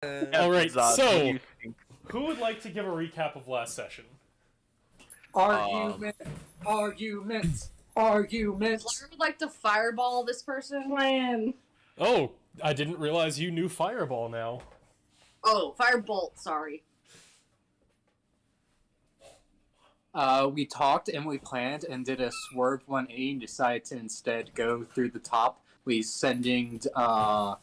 Alright, Zod, what do so, you think? who would like to give a recap of last session? Arguments. Flair would like to fireball this person. Plan. Oh, I didn't realize you knew Fireball now. Oh, firebolt, sorry. We talked and we planned and did a swerve 180 and decided to instead go through the top. We sending, our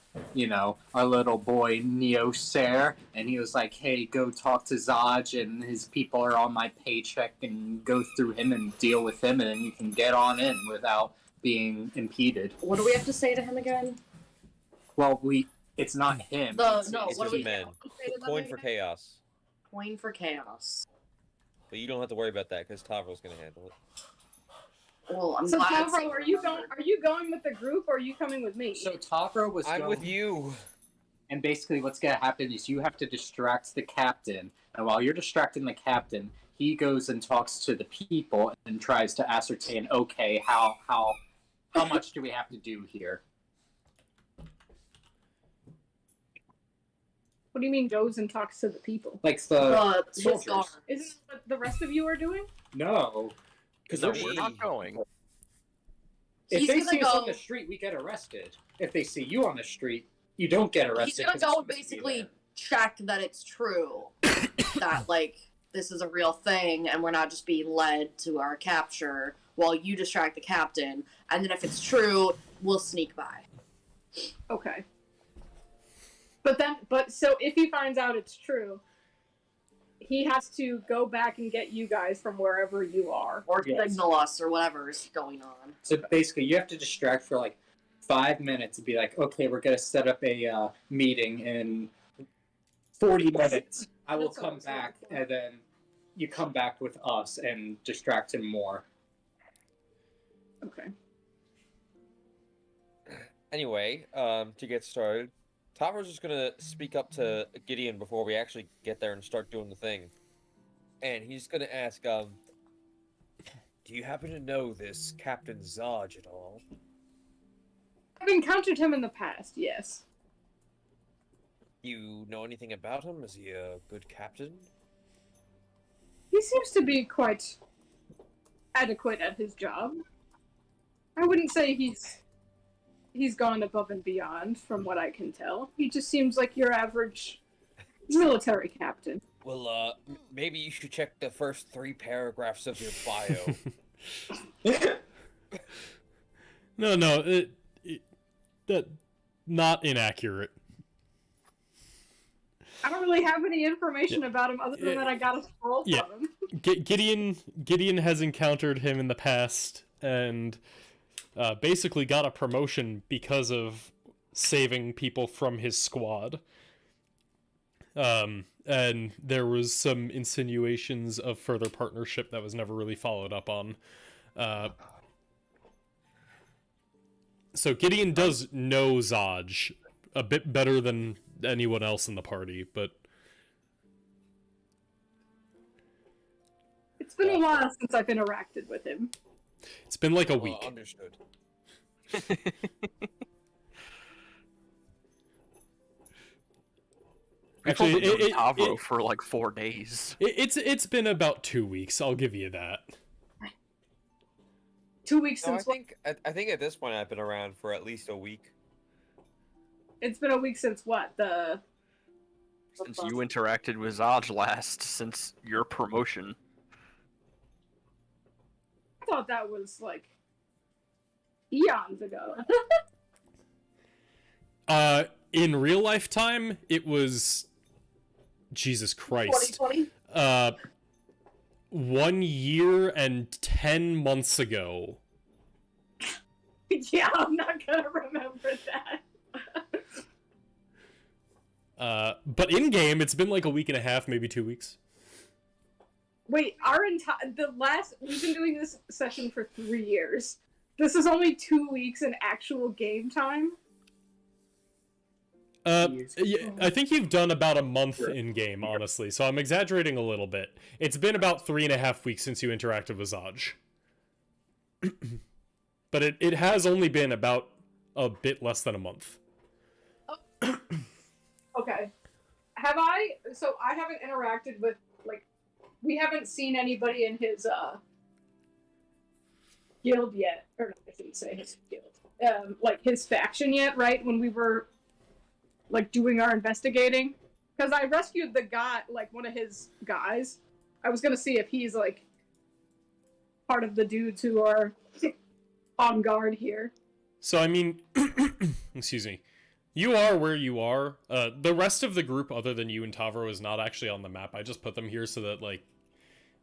little boy Nyoser, and he was like, hey, go talk to Zaj, and his people are on my paycheck, and go through him and deal with him, and then you can get on in without being impeded. What do we have to say to him again? Well, it's not him. What It's do just we men. say to them Coin for again? chaos. Coin for chaos. But you don't have to worry about that because Tavro's gonna handle it. Well, I'm So glad. Tavro, are you going with the group or are you coming with me? So Tavro was I'm going, with you. and basically what's going to happen is you have to distract the captain, and while you're distracting the captain, he goes and talks to the people and tries to ascertain, okay, how much do we have to do here? What do you mean goes and talks to the people? Like the His soldiers. guard. Isn't that what the rest of you are doing? No. Because No, We're not going. if He's they gonna see us go- on the street, we get arrested. If they see you on the street, you don't get arrested. He's gonna 'cause go it's and supposed to be basically there. check that it's true. That, like, this is a real thing and we're not just being led to our capture while you distract the captain. And then if it's true, we'll sneak by. Okay. But so if he finds out it's true, he has to go back and get you guys from wherever you are. Or Yes. signal us or whatever is going on. So basically, you have to distract for like 5 minutes and be like, okay, we're going to set up a meeting in 40 minutes. I will That's come always back, helpful. and then you come back with us and distract him more. Okay. Anyway, to get started, Tavro's just gonna speak up to Gideon before we actually get there and start doing the thing. And he's gonna ask, do you happen to know this Captain Zaj at all? I've encountered him in the past, yes. You know anything about him? Is he a good captain? He seems to be quite adequate at his job. I wouldn't say he's gone above and beyond from what I can tell. He just seems like your average military captain. Well, maybe you should check the first 3 paragraphs of your bio. No, that not inaccurate. I don't really have any information about him other than that I got a scroll Yeah. from him. Gideon has encountered him in the past and basically got a promotion because of saving people from his squad. And there was some insinuations of further partnership that was never really followed up on. So Gideon does know Zaj a bit better than anyone else in the party, but It's been a while since I've interacted with him. it's been like a week. Understood. Actually, We've only known Tavro it- for like 4 days. It's been about 2 weeks. I'll give you that. 2 weeks No, I since what? think I think at this point I've been around for at least a week. It's been a week since what? Since you interacted with Zaj last, since your promotion. I thought that was like eons ago. In real life time, it was Jesus Christ. 2020? 1 year and 10 months ago. Yeah, I'm not gonna remember that. But in game, it's been like a week and a half, maybe 2 weeks. Wait, we've been doing this session for 3 years. This is only 2 weeks in actual game time. Yeah, I think you've done about a month in game, honestly, so I'm exaggerating a little bit. It's been about 3.5 weeks since you interacted with Zaj. But it has only been about a bit less than a month. Okay. So I haven't interacted with, like, we haven't seen anybody in his guild yet, or not, I shouldn't say his guild, like his faction yet, right? When we were like doing our investigating, because I rescued the guy, like one of his guys. I was gonna see if he's like part of the dudes who are on guard here. So I mean, excuse me. You are where you are. The rest of the group, other than you and Tavro, is not actually on the map. I just put them here so that, like,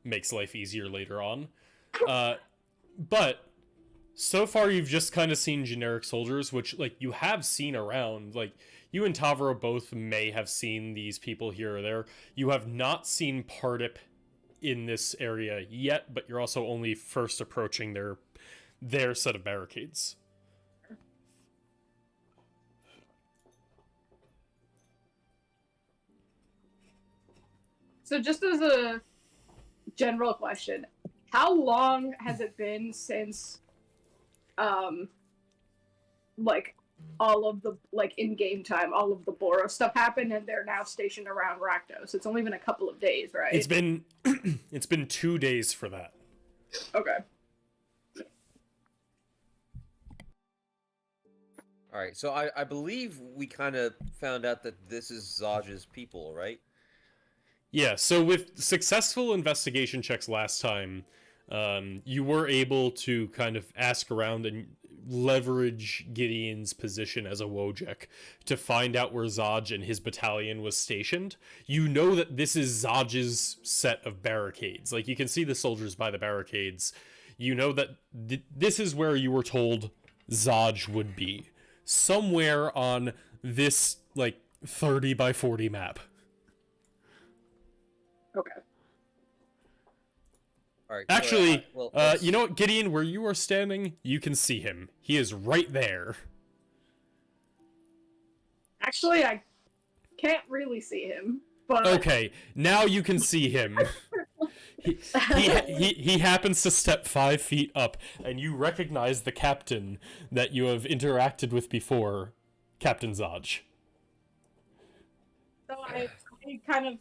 makes life easier later on. But so far you've just kind of seen generic soldiers, which, like, you have seen around. Like, you and Tavro both may have seen these people here or there. You have not seen Pardip in this area yet, but you're also only first approaching their set of barricades. So just as a general question, how long has it been since, like, all of the, like, in-game time, all of the Boros stuff happened, and they're now stationed around Rakdos? It's only been a couple of days, right? It's been, it's been 2 days for that. Okay. Alright, so I believe we kind of found out that this is Zaj's people, right? Yeah, so with successful investigation checks last time, you were able to kind of ask around and leverage Gideon's position as a Wojek to find out where Zaj and his battalion was stationed. You know that this is Zaj's set of barricades. Like, you can see the soldiers by the barricades. You know that this is where you were told Zaj would be. Somewhere on this, like, 30 by 40 map. Okay. All right. Actually, so, well, you know what, Gideon, where you are standing, you can see him. He is right there. Actually, I can't really see him, but... Okay, now you can see him. He happens to step 5 feet up, and you recognize the captain that you have interacted with before, Captain Zaj. So I kind of...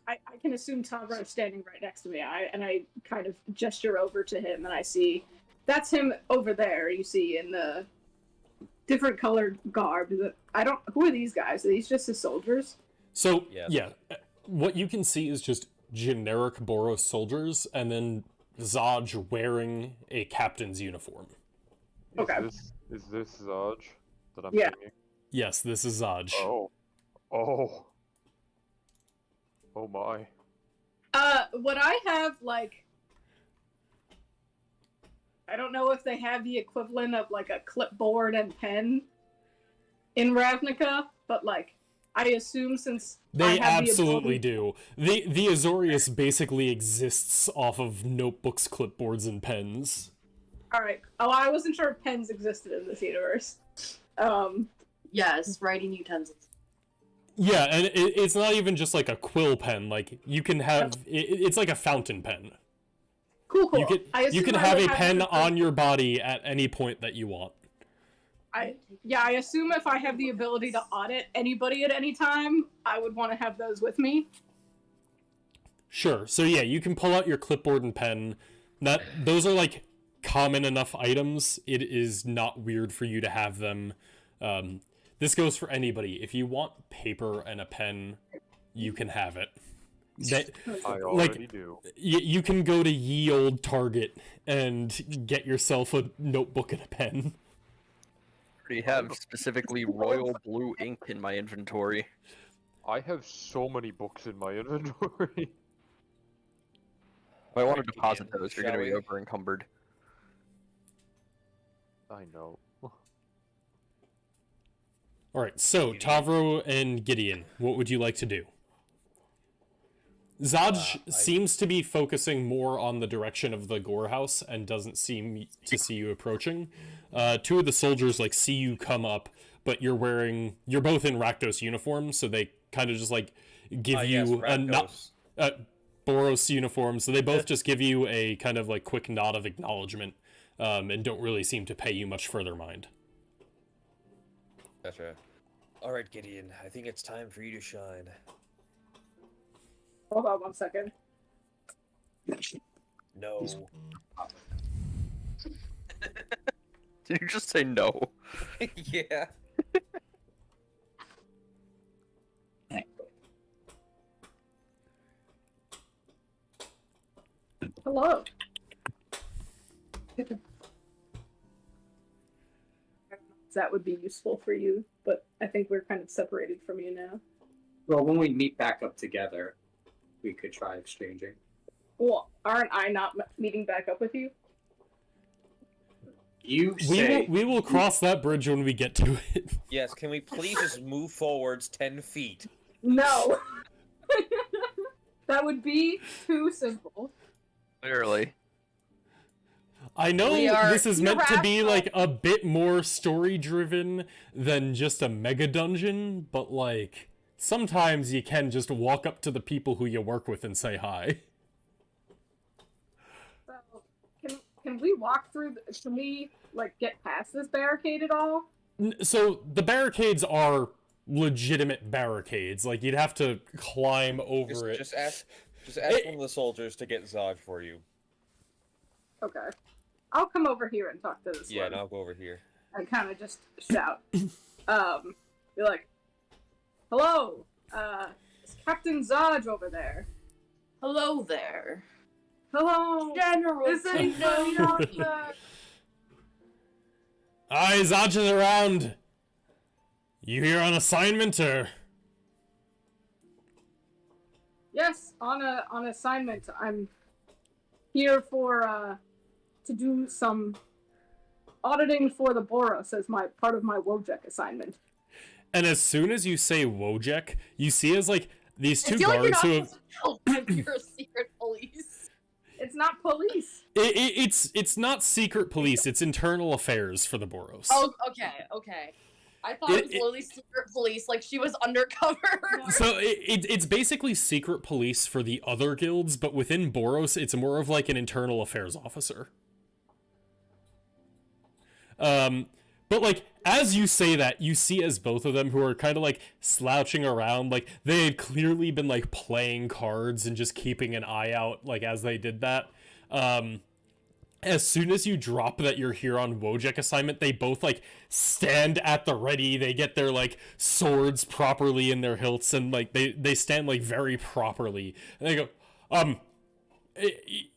I can assume Tavro is standing right next to me, and I kind of gesture over to him, and I see that's him over there. You see in the different colored garb. Who are these guys? Are these just his soldiers? So yeah, what you can see is just generic Boros soldiers, and then Zaj wearing a captain's uniform. Okay. Is this Zaj that I'm Yeah. thinking? Yes, this is Zaj. Oh my. Would I have, like... I don't know if they have the equivalent of, like, a clipboard and pen in Ravnica, but, like, I assume since They I have absolutely the do. The Azorius basically exists off of notebooks, clipboards, and pens. Alright. Oh, I wasn't sure if pens existed in this universe. Yes, writing utensils. Yeah, and it's not even just like a quill pen. Like, you can have... It's like a fountain pen. Cool. You can have a pen on your body at any point that you want. I assume if I have the ability to audit anybody at any time, I would want to have those with me. Sure. So yeah, you can pull out your clipboard and pen. Those are like common enough items. It is not weird for you to have them. This goes for anybody. If you want paper and a pen, you can have it. I already do. You can go to ye old Target and get yourself a notebook and a pen. I already have specifically royal blue ink in my inventory. I have so many books in my inventory. If I want to deposit those, you're Shall going to be we? over encumbered. I know. Alright, so Tavro and Gideon, what would you like to do? Zaj seems to be focusing more on the direction of the Gore House and doesn't seem to see you approaching. Two of the soldiers like see you come up, but you're both in Rakdos uniforms, so they kind of just like give you a Boros uniform, so they both just give you a kind of like quick nod of acknowledgement, and don't really seem to pay you much further mind. Gotcha. Alright, Gideon, I think it's time for you to shine. Hold on 1 second. No. Did you just say no? Yeah. Hello. That would be useful for you, but I think we're kind of separated from you now. Well, when we meet back up together, we could try exchanging. Well, aren't I not meeting back up with you? You say We will cross that bridge when we get to it. Yes, can we please just move forwards 10 feet? No. That would be too simple. Clearly. I know We are this is meant to be irrational. like a bit more story driven than just a mega dungeon, but like sometimes you can just walk up to the people who you work with and say hi. So, can we walk through? Can we like get past this barricade at all? So the barricades are legitimate barricades. Like you'd have to climb over it. Just ask It- one of the soldiers to get Zod for you. Okay, I'll come over here and talk to this Yeah, one. and I'll go over here. And kind of just shout. Be like, "Hello, is Captain Zodge over there? Hello there. Hello, General. is anybody out there?" Hi, Zaj is around. You here on assignment or? Yes, on assignment. I'm here for to do some auditing for the Boros as my part of my Wojek assignment. And as soon as you say Wojek, you see as like these I two feel like you're guards not who have. supposed to tell them you're a secret police. It's not police. It's not secret police. It's internal affairs for the Boros. Oh, okay. I thought it was Lily's secret police, like she was undercover. So it's basically secret police for the other guilds, but within Boros, it's more of like an internal affairs officer. But like as you say that, you see as both of them who are kind of like slouching around, like they had clearly been like playing cards and just keeping an eye out, like as they did that. As soon as you drop that you're here on Wojek assignment, they both like stand at the ready. They get their like swords properly in their hilts and like they stand like very properly. And they go,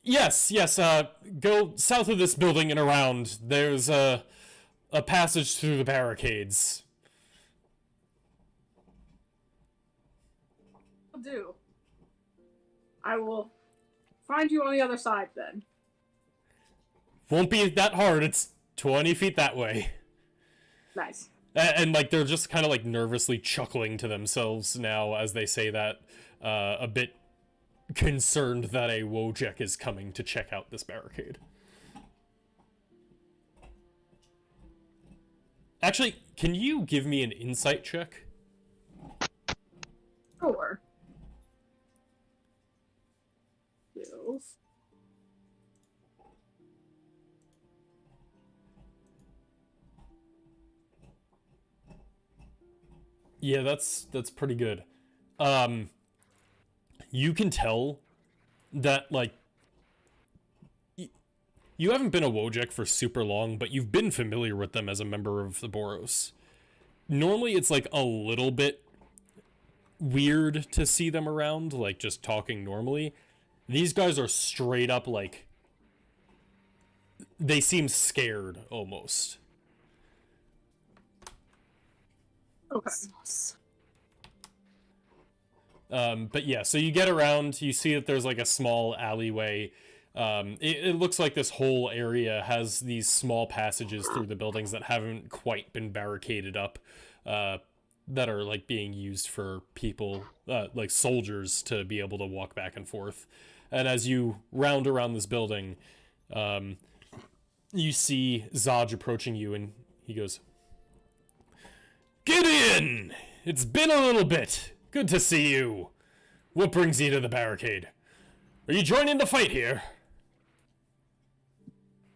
yes, go south of this building and around. There's a passage through the barricades. Will do. I will find you on the other side then. Won't be that hard. It's 20 feet that way. Nice. And like they're just kind of like nervously chuckling to themselves now as they say that, a bit concerned that a Wojek is coming to check out this barricade. Actually, can you give me an insight check? Sure. Skills. Yeah, that's pretty good. You can tell that like you haven't been a Wojek for super long, but you've been familiar with them as a member of the Boros. Normally it's like a little bit weird to see them around, like just talking normally. These guys are straight up like they seem scared almost. Okay. But yeah, so you get around, you see that there's like a small alleyway. It looks like this whole area has these small passages through the buildings that haven't quite been barricaded up, that are like being used for people, like soldiers, to be able to walk back and forth. And as you round around this building, you see Zaj approaching you, and he goes, "Gideon! It's been a little bit. Good to see you. What brings you to the barricade? Are you joining the fight here?"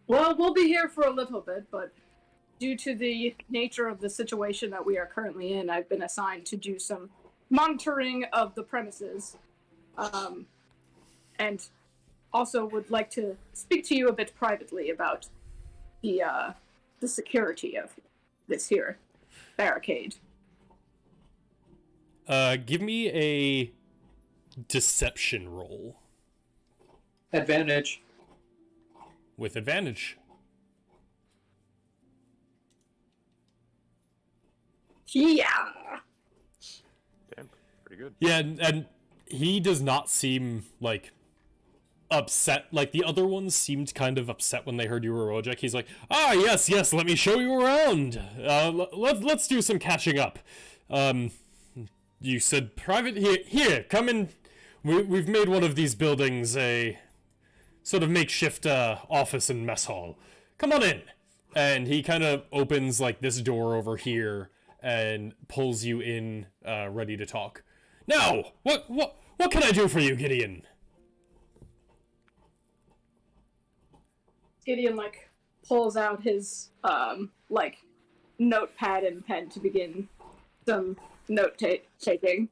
Well, we'll be here for a little bit, but due to the nature of the situation that we are currently in, I've been assigned to do some monitoring of the premises, and also would like to speak to you a bit privately about the security of this here barricade. Give me a deception roll Advantage. with advantage. Yeah. Damn, pretty good. Yeah, and he does not seem, like, upset. Like, the other ones seemed kind of upset when they heard you were Wojak. He's like, yes, let me show you around. Let's do some catching up. You said private? Here, come in. We've made one of these buildings a sort of makeshift office and mess hall. Come on in. And he kind of opens, like, this door over here and pulls you in, ready to talk. Now, what can I do for you, Gideon? Gideon, like, pulls out his, like, notepad and pen to begin some taking.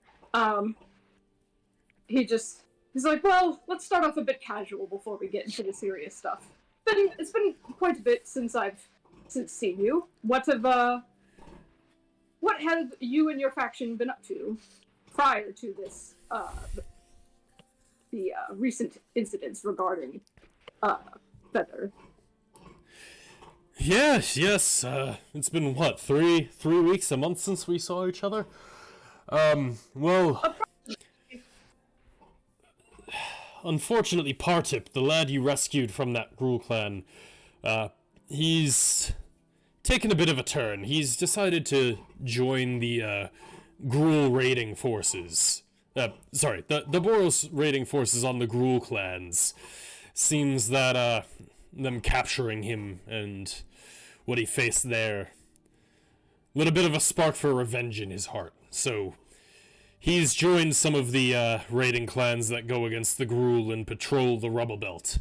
He's like, well, let's start off a bit casual before we get into the serious stuff. It's been quite a bit since I've seen you. What have you and your faction been up to prior to this, the recent incidents regarding, Feather? Yes, it's been, what, three weeks, a month since we saw each other? Well, unfortunately, Partip, the lad you rescued from that Gruul clan, he's taken a bit of a turn. He's decided to join the, Gruul raiding forces. The Boros raiding forces on the Gruul clans. Seems that, them capturing him and what he faced there lit a bit of a spark for revenge in his heart. So he's joined some of the raiding clans that go against the Gruul and patrol the rubble belt.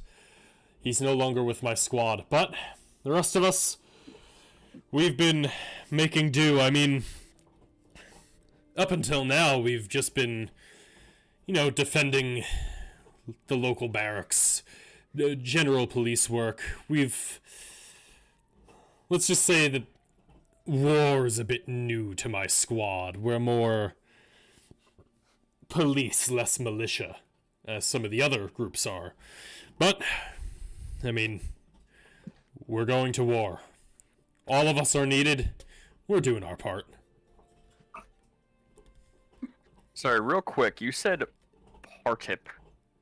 He's no longer with my squad, but the rest of us, we've been making do. I mean, up until now, we've just been, defending the local barracks, general police work. Let's just say that war is a bit new to my squad. We're more police, less militia, as some of the other groups are. But, I mean, we're going to war. All of us are needed. We're doing our part. Sorry, real quick. You said Partip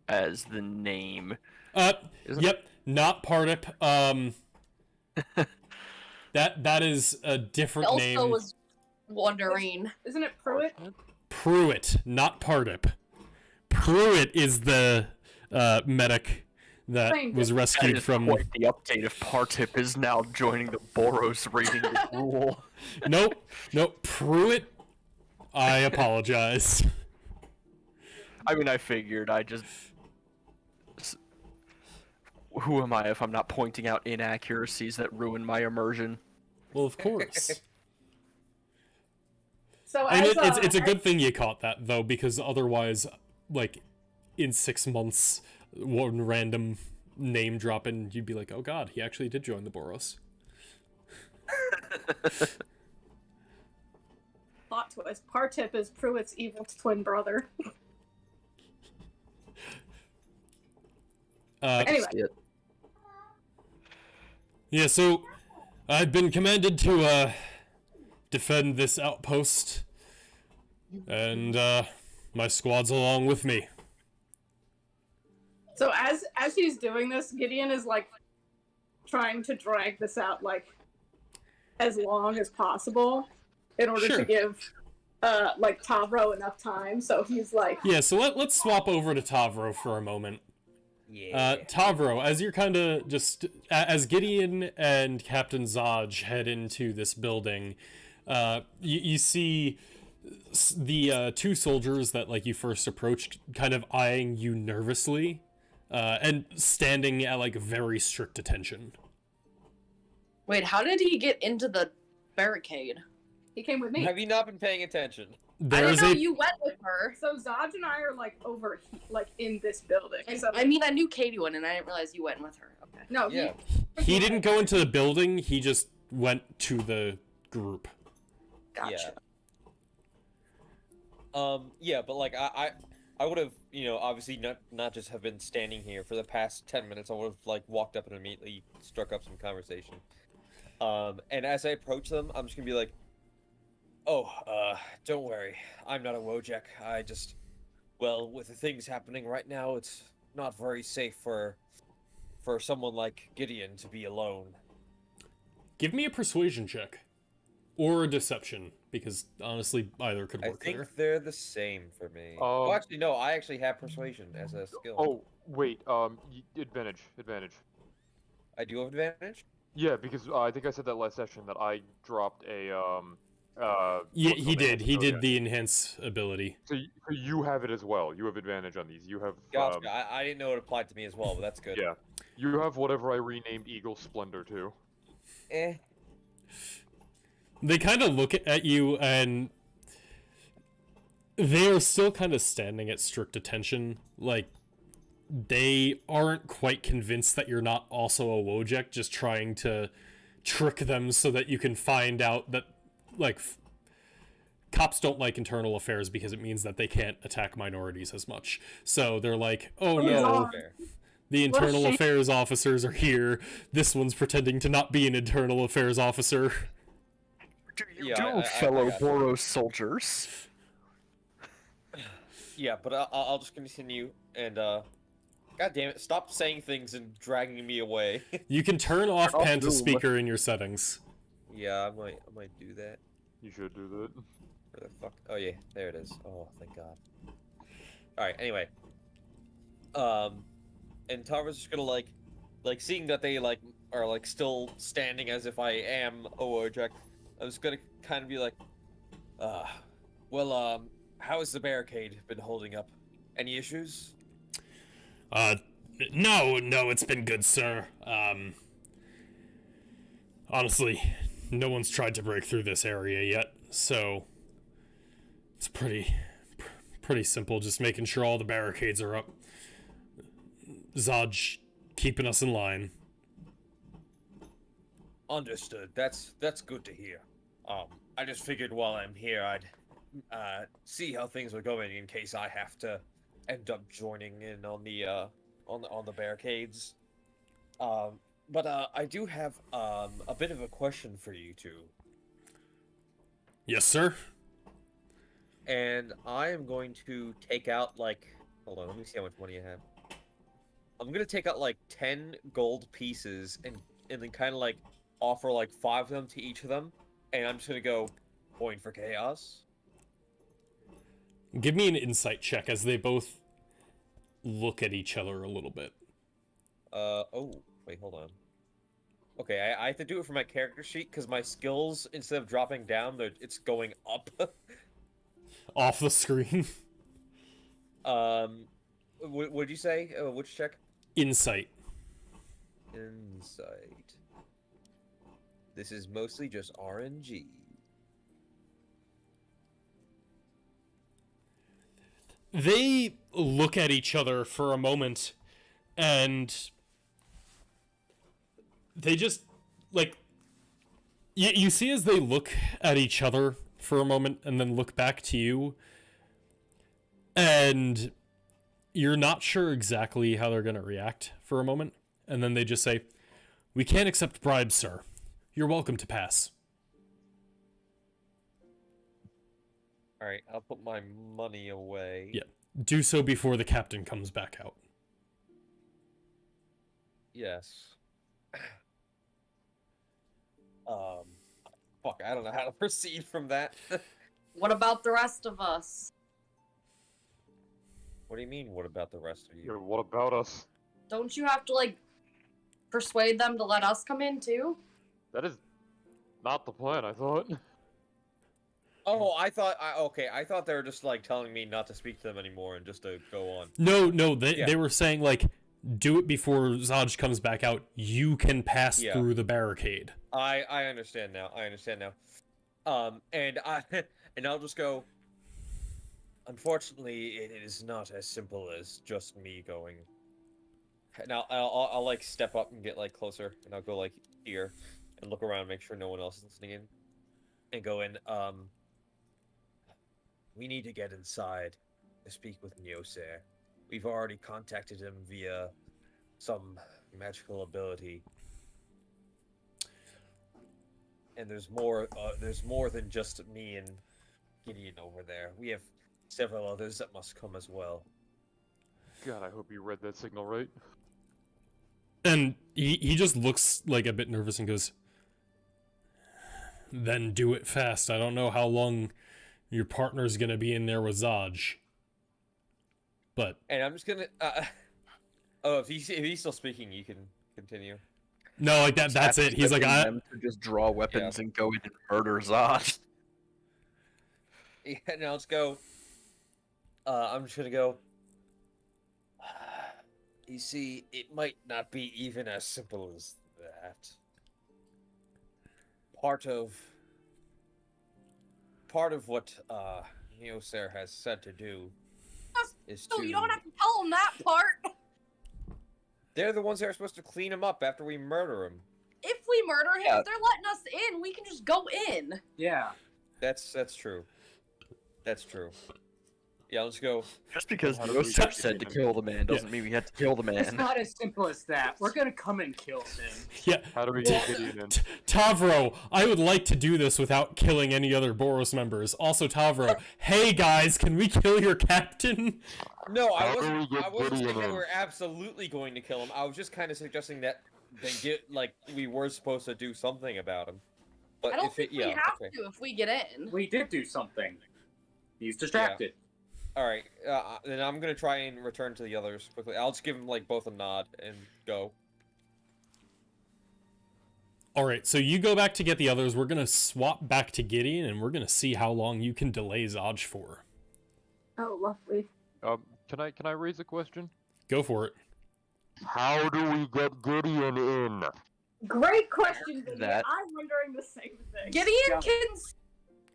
as the name. Yep, not Partip. That is a different name. Also was wondering. Isn't it Pruitt? Pruitt, not Partip. Pruitt is the medic that was rescued That is from. quite the update if Partip is now joining the Boros raiding the Gruul. Nope, Pruitt. I apologize. I mean, I figured. Who am I if I'm not pointing out inaccuracies that ruin my immersion? Well, of course. So And as, it's a good thing you caught that, though, because otherwise, like, in 6 months, one random name drop and you'd be like, oh god, he actually did join the Boros. plot twist. Partip is Pruitt's evil twin brother. Anyway. Yeah, so I've been commanded to defend this outpost, and my squad's along with me. So as he's doing this, Gideon is like trying to drag this out like as long as possible in order to give like Tavro enough time. So he's like, yeah. So let's swap over to Tavro for a moment. Yeah. Tavro, as you're kind of just as Gideon and Captain Zaj head into this building, you see the two soldiers that like you first approached kind of eyeing you nervously and standing at like very strict attention. Wait, how did he get into the barricade? He came with me. Have you not been paying attention? I There's didn't know a you went with her. So Zaj and I are like over, like in this building. So, I mean, I knew Katie went, and I didn't realize you went with her. Okay. no, Yeah. he didn't go into the building. He just went to the group. Gotcha. Yeah, but like I would have, obviously not just have been standing here for the past 10 minutes. I would have like walked up and immediately struck up some conversation. And as I approach them, I'm just gonna be like, "Oh, don't worry, I'm not a Wojak. Well, with the things happening right now, it's not very safe for someone like Gideon to be alone." Give me a persuasion check. Or a deception, because honestly, either could I work think there. they're the same for me. Oh, actually, no. I actually have persuasion as a skill. Oh, wait, advantage. I do have advantage. Yeah, because I think I said that last session that I dropped a, Yeah, what's he the name? did. He Oh, did yeah. the enhance ability. So you have it as well. You have advantage on these. You have, Gotcha. I didn't know it applied to me as well, but that's good. yeah. You have whatever I renamed Eagle Splendor to. Eh. They kind of look at you, and they are still kind of standing at strict attention. Like, they aren't quite convinced that you're not also a Wojak, just trying to trick them so that you can find out that, like, cops don't like internal affairs because it means that they can't attack minorities as much. So they're like, oh Yeah, no, that's fair. the internal shame. affairs officers are here. This one's pretending to not be an internal affairs officer. Do you Yeah, do, I fellow got it. Boros soldiers? Yeah, but I'll just continue and God damn it! Stop saying things and dragging me away. You can turn off Off pan to Zoom. speaker in your settings. Yeah, I might do that. You should do that. Where the fuck? Oh yeah, there it is. Oh, thank God. All right. Anyway, and Tara's just gonna like seeing that they are still standing as if I am a Wojak. I was gonna kind of be like, well, how has the barricade been holding up? Any issues? No, it's been good, sir. Honestly, no one's tried to break through this area yet, so it's pretty simple, just making sure all the barricades are up. Zaj keeping us in line. Understood. That's good to hear. I just figured while I'm here, I'd see how things are going in case I have to end up joining in on the barricades. But I do have a bit of a question for you two. Yes, sir. And I am going to take out hold on, let me see how much money I have. I'm gonna take out 10 gold pieces and then kind of offer 5 of them to each of them, and I'm just gonna go point for chaos. Give me an insight check as they both look at each other a little bit. Oh, wait, hold on. Okay, I have to do it for my character sheet because my skills, instead of dropping down, it's going up. Off the screen. What'd you say? Which check? Insight. Insight. This is mostly just RNG. They look at each other for a moment, and they just, you see as they look at each other for a moment and then look back to you, and you're not sure exactly how they're going to react for a moment, and then they just say, "We can't accept bribes, sir. You're welcome to pass." Alright, I'll put my money away. Yeah. Do so before the captain comes back out. Yes. Fuck, I don't know how to proceed from that. What about the rest of us? What do you mean, what about the rest of Yeah, you? what about us? Don't you have to persuade them to let us come in too? That is not the plan, I thought. Oh, I thought they were just telling me not to speak to them anymore and just to go on. No, Yeah. they were saying, do it before Zaj comes back out. You can pass Yeah. through the barricade. I understand now. And I'll just go. Unfortunately, it is not as simple as just me going. Now I'll like step up and get like closer, and I'll go like here and look around, make sure no one else is listening in, and go in. We need to get inside to speak with Nyoser. We've already contacted him via some magical ability. And there's more than just me and Gideon over there. We have several others that must come as well. God, I hope you read that signal right. And he just looks like a bit nervous and goes, then do it fast. I don't know how long your partner's gonna be in there with Zaj. But And I'm just gonna oh, if he's still speaking, you can continue. no, like that's it. He's like, Expecting them to just draw weapons and go in and murder Zod. Yeah, now let's go. I'm just gonna go. You see, it might not be even as simple as that. Part of what Nyoser has said to do is So to. you don't have to tell them that part. They're the ones that are supposed to clean him up after we murder him. If we murder him, Yeah. if they're letting us in, we can just go in. Yeah. That's true. That's true. Yeah, let's go. Just because How do we Nyoser get said to him? kill the man doesn't mean we have to kill the It's man. not as simple as that. We're gonna come and kill him. yeah. How do we get Gideon in? Tavro, I would like to do this without killing any other Boros members. Also, Tavro, hey guys, can we kill your captain? No, How do we get I wasn't saying Gideon that in? we're absolutely going to kill him. I was just kind of suggesting that we were supposed to do something about him. But I don't if think it, yeah, we have okay. to if we get in. We did do something. He's distracted. All right, then I'm gonna try and return to the others quickly. I'll just give them like both a nod and go. Alright, so you go back to get the others. We're gonna swap back to Gideon, and we're gonna see how long you can delay Zaj for. Oh, lovely. Can I raise a question? Go for it. How do we get Gideon in? Great question, Gideon. That- I'm wondering the same thing. Gideon Yeah. can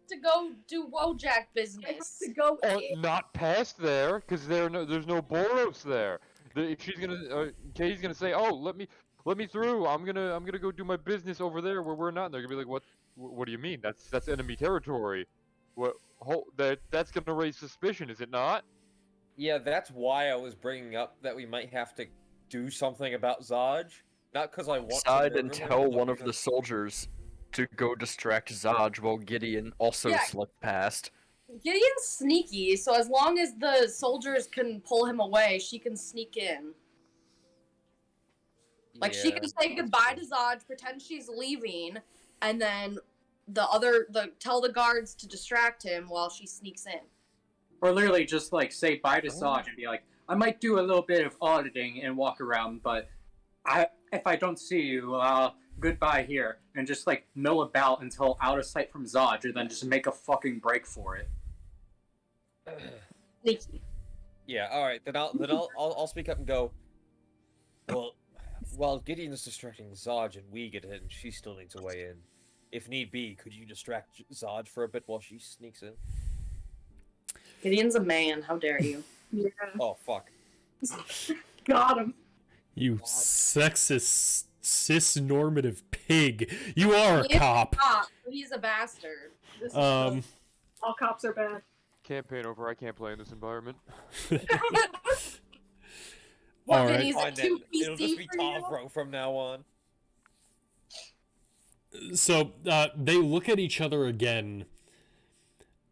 to go do Wojak I have business. to go in. Not past there, because there's no Boros there. If she's gonna, Katie's gonna say, "Oh, let me through. I'm gonna go do my business over there where we're not." And they're gonna be like, "What do you mean? That's enemy territory. That's gonna raise suspicion, is it not?" Yeah, that's why I was bringing up that we might have to do something about Zaj. Not because I want to Decide murder and him, tell but one of the because- soldiers to go distract Zaj while Gideon also Yeah. slipped past. Gideon's sneaky, so as long as the soldiers can pull him away, she can sneak in. Like she Yeah, can say that's goodbye true. to Zaj, pretend she's leaving, and then tell the guards to distract him while she sneaks in. Or literally just like say bye to Zaj and be like, I might do a little bit of auditing and walk around, but if I don't see you, goodbye here, and just like mill about until out of sight from Zaj, and then just make a fucking break for it. Sneaky. Yeah, all right. Then I'll speak up and go. Well, while Gideon is distracting Zaj and we get in, she still needs a way in. If need be, could you distract Zaj for a bit while she sneaks in? Gideon's a man. How dare you? Yeah. Oh fuck. Got him. You sexist, cis-normative pig. You are a He is cop. Ah, he's a bastard. This is Um, all cops are bad. Campaign over. I can't play in this environment. What, All then right. he's a Fine then. 2 It'll just be PC for you? Tavro from now on. So they look at each other again,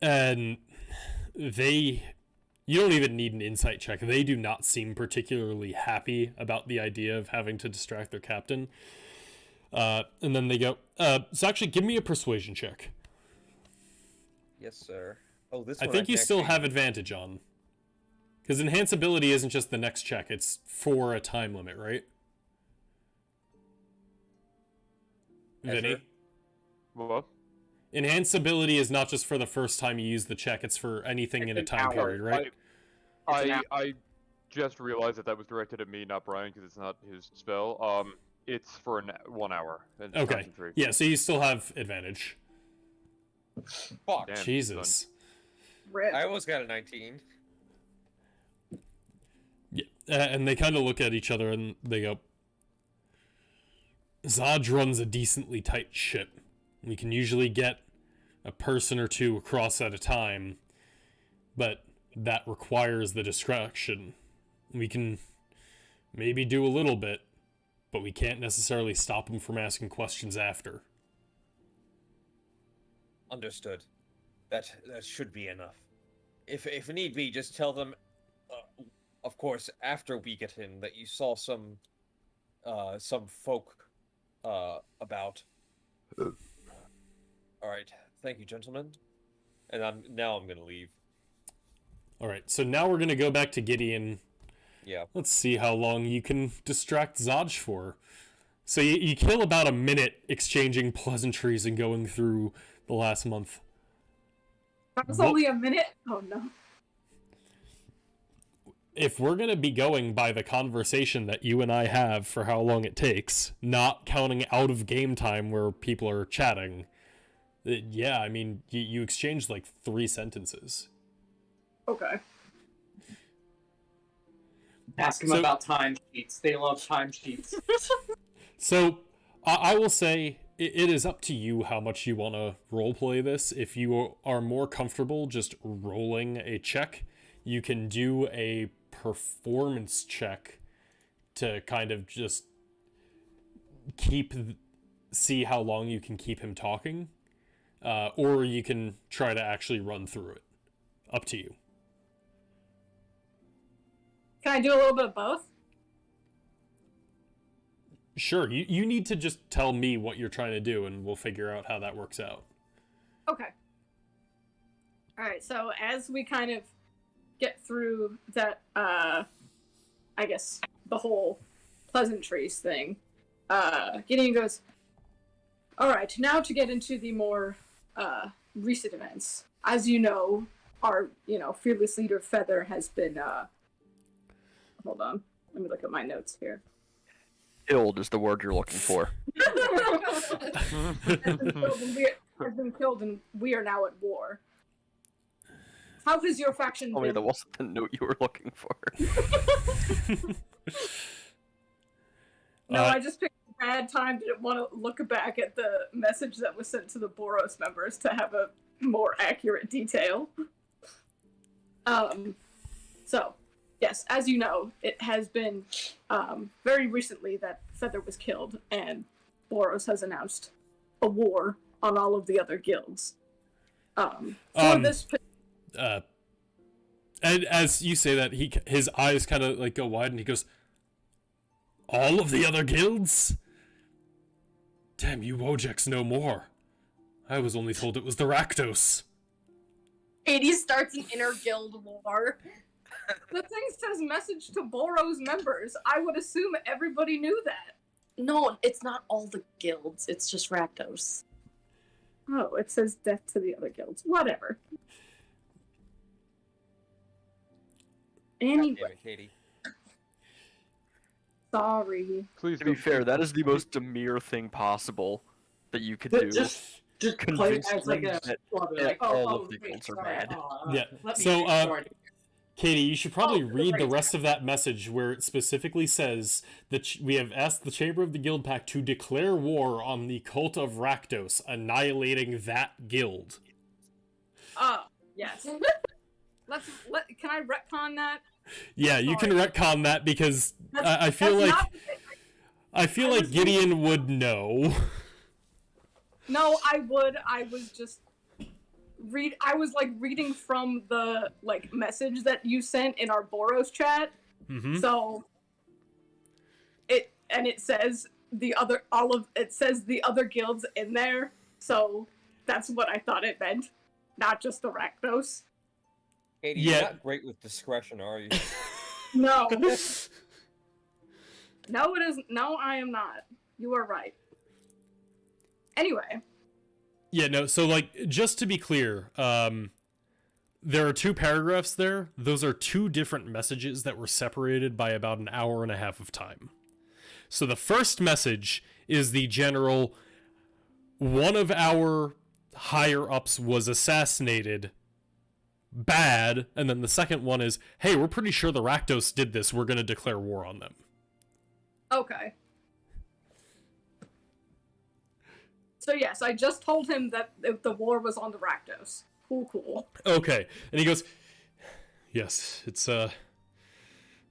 and you don't even need an insight check. They do not seem particularly happy about the idea of having to distract their captain. And then they go, so actually give me a persuasion check. Yes, sir. Oh, this I one think you can still actually- have advantage on. Because enhanceability isn't just the next check, it's for a time limit, right? Ezra? Vinny? What? Enhanceability is not just for the first time you use the check, it's for anything It's in a an time hour, period, right? It's an I just realized that was directed at me, not Brian, because it's not his spell. It's for 1 hour. And Okay. concentration. Yeah, so you still have advantage. Fuck. Damn, Jesus. Rip. I almost got a 19. Yeah, and they kind of look at each other and they go, Zodge runs a decently tight ship. We can usually get a person or two across at a time, but that requires the distraction. We can maybe do a little bit, but we can't necessarily stop them from asking questions after. Understood. That should be enough. If need be, just tell them, of course, after we get in, that you saw some folk about. All right, thank you, gentlemen. And I'm gonna leave. All right, so now we're gonna go back to Gideon. Yeah. Let's see how long you can distract Zodge for. So you kill about a minute exchanging pleasantries and going through the last month. That was What- only a minute? Oh no. If we're going to be going by the conversation that you and I have for how long it takes, not counting out of game time where people are chatting, yeah, I mean, you exchanged like 3 sentences. Okay. Ask them So- about timesheets. They love timesheets. So, I will say, it is up to you how much you want to roleplay this. If you are more comfortable just rolling a check, you can do a performance check to kind of just see how long you can keep him talking, or you can try to actually run through it. Up to you. Can I do a little bit of both? Sure, you need to just tell me what you're trying to do, and we'll figure out how that works out. Okay. Alright, so as we kind of get through that, I guess, the whole pleasantries thing, Gideon goes, alright, now to get into the more, recent events. As you know, our, fearless leader Feather has been, hold on, let me look at my notes here. Killed is the word you're looking for. has been killed and we are now at war. How has your faction Tell me been? that wasn't the note you were looking for. No, I just picked a bad time. Didn't want to look back at the message that was sent to the Boros members to have a more accurate detail. So, yes, as you know, it has been very recently that Feather was killed, and Boros has announced a war on all of the other guilds. This. And as you say that, his eyes kind of like go wide, and he goes, "All of the other guilds? Damn, you Wojeks know more. I was only told it was the Rakdos." Hades starts an inner guild war. The thing says message to Boros members. I would assume everybody knew that. No, it's not all the guilds. It's just Rakdos. Oh, it says death to the other guilds. Whatever. Anyway, Damn it, Katie. sorry. Please To be don't fair, that is the most demure thing possible that you could do. Just play Convince as like a them like, all oh, of the wait, guilds are sorry, bad. Yeah, let me so, restart it. Katie, you should probably Oh, read the right. rest of that message where it specifically says that we have asked the Chamber of the Guild Pact to declare war on the cult of Rakdos, annihilating that guild. Yes. Can I retcon that? Yeah, you can retcon that because I feel That's like not- I feel I like was Gideon would know. No, I would. I was just I was reading from the message that you sent in our Boros chat. Mm-hmm. So it says the other guilds in there. So that's what I thought it meant, not just the Rakdos. Katie, Yeah. you're not great with discretion, are you? No. No, it isn't. No, I am not. You are right. Anyway. Yeah, no, so just to be clear, there are 2 paragraphs there. Those are 2 different messages that were separated by about an hour and a half of time. So the first message is the general, one of our higher-ups was assassinated, bad, and then the second one is, hey, we're pretty sure the Rakdos did this, we're going to declare war on them. Okay. So yes, I just told him that the war was on the Rakdos. Cool. Okay, and he goes, yes, it's a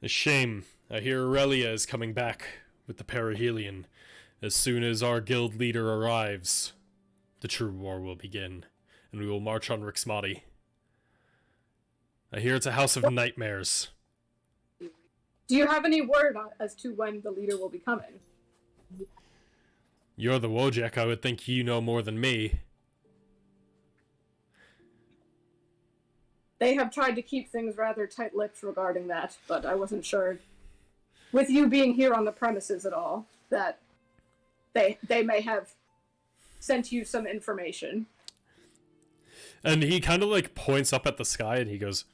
shame. I hear Aurelia is coming back with the Perihelion. As soon as our guild leader arrives, the true war will begin, and we will march on Rixmati. I hear it's a house of nightmares. Do you have any word as to when the leader will be coming? You're the Wojek, I would think you know more than me. They have tried to keep things rather tight-lipped regarding that, but I wasn't sure, with you being here on the premises at all, that they may have sent you some information. And he kind of like points up at the sky and he goes,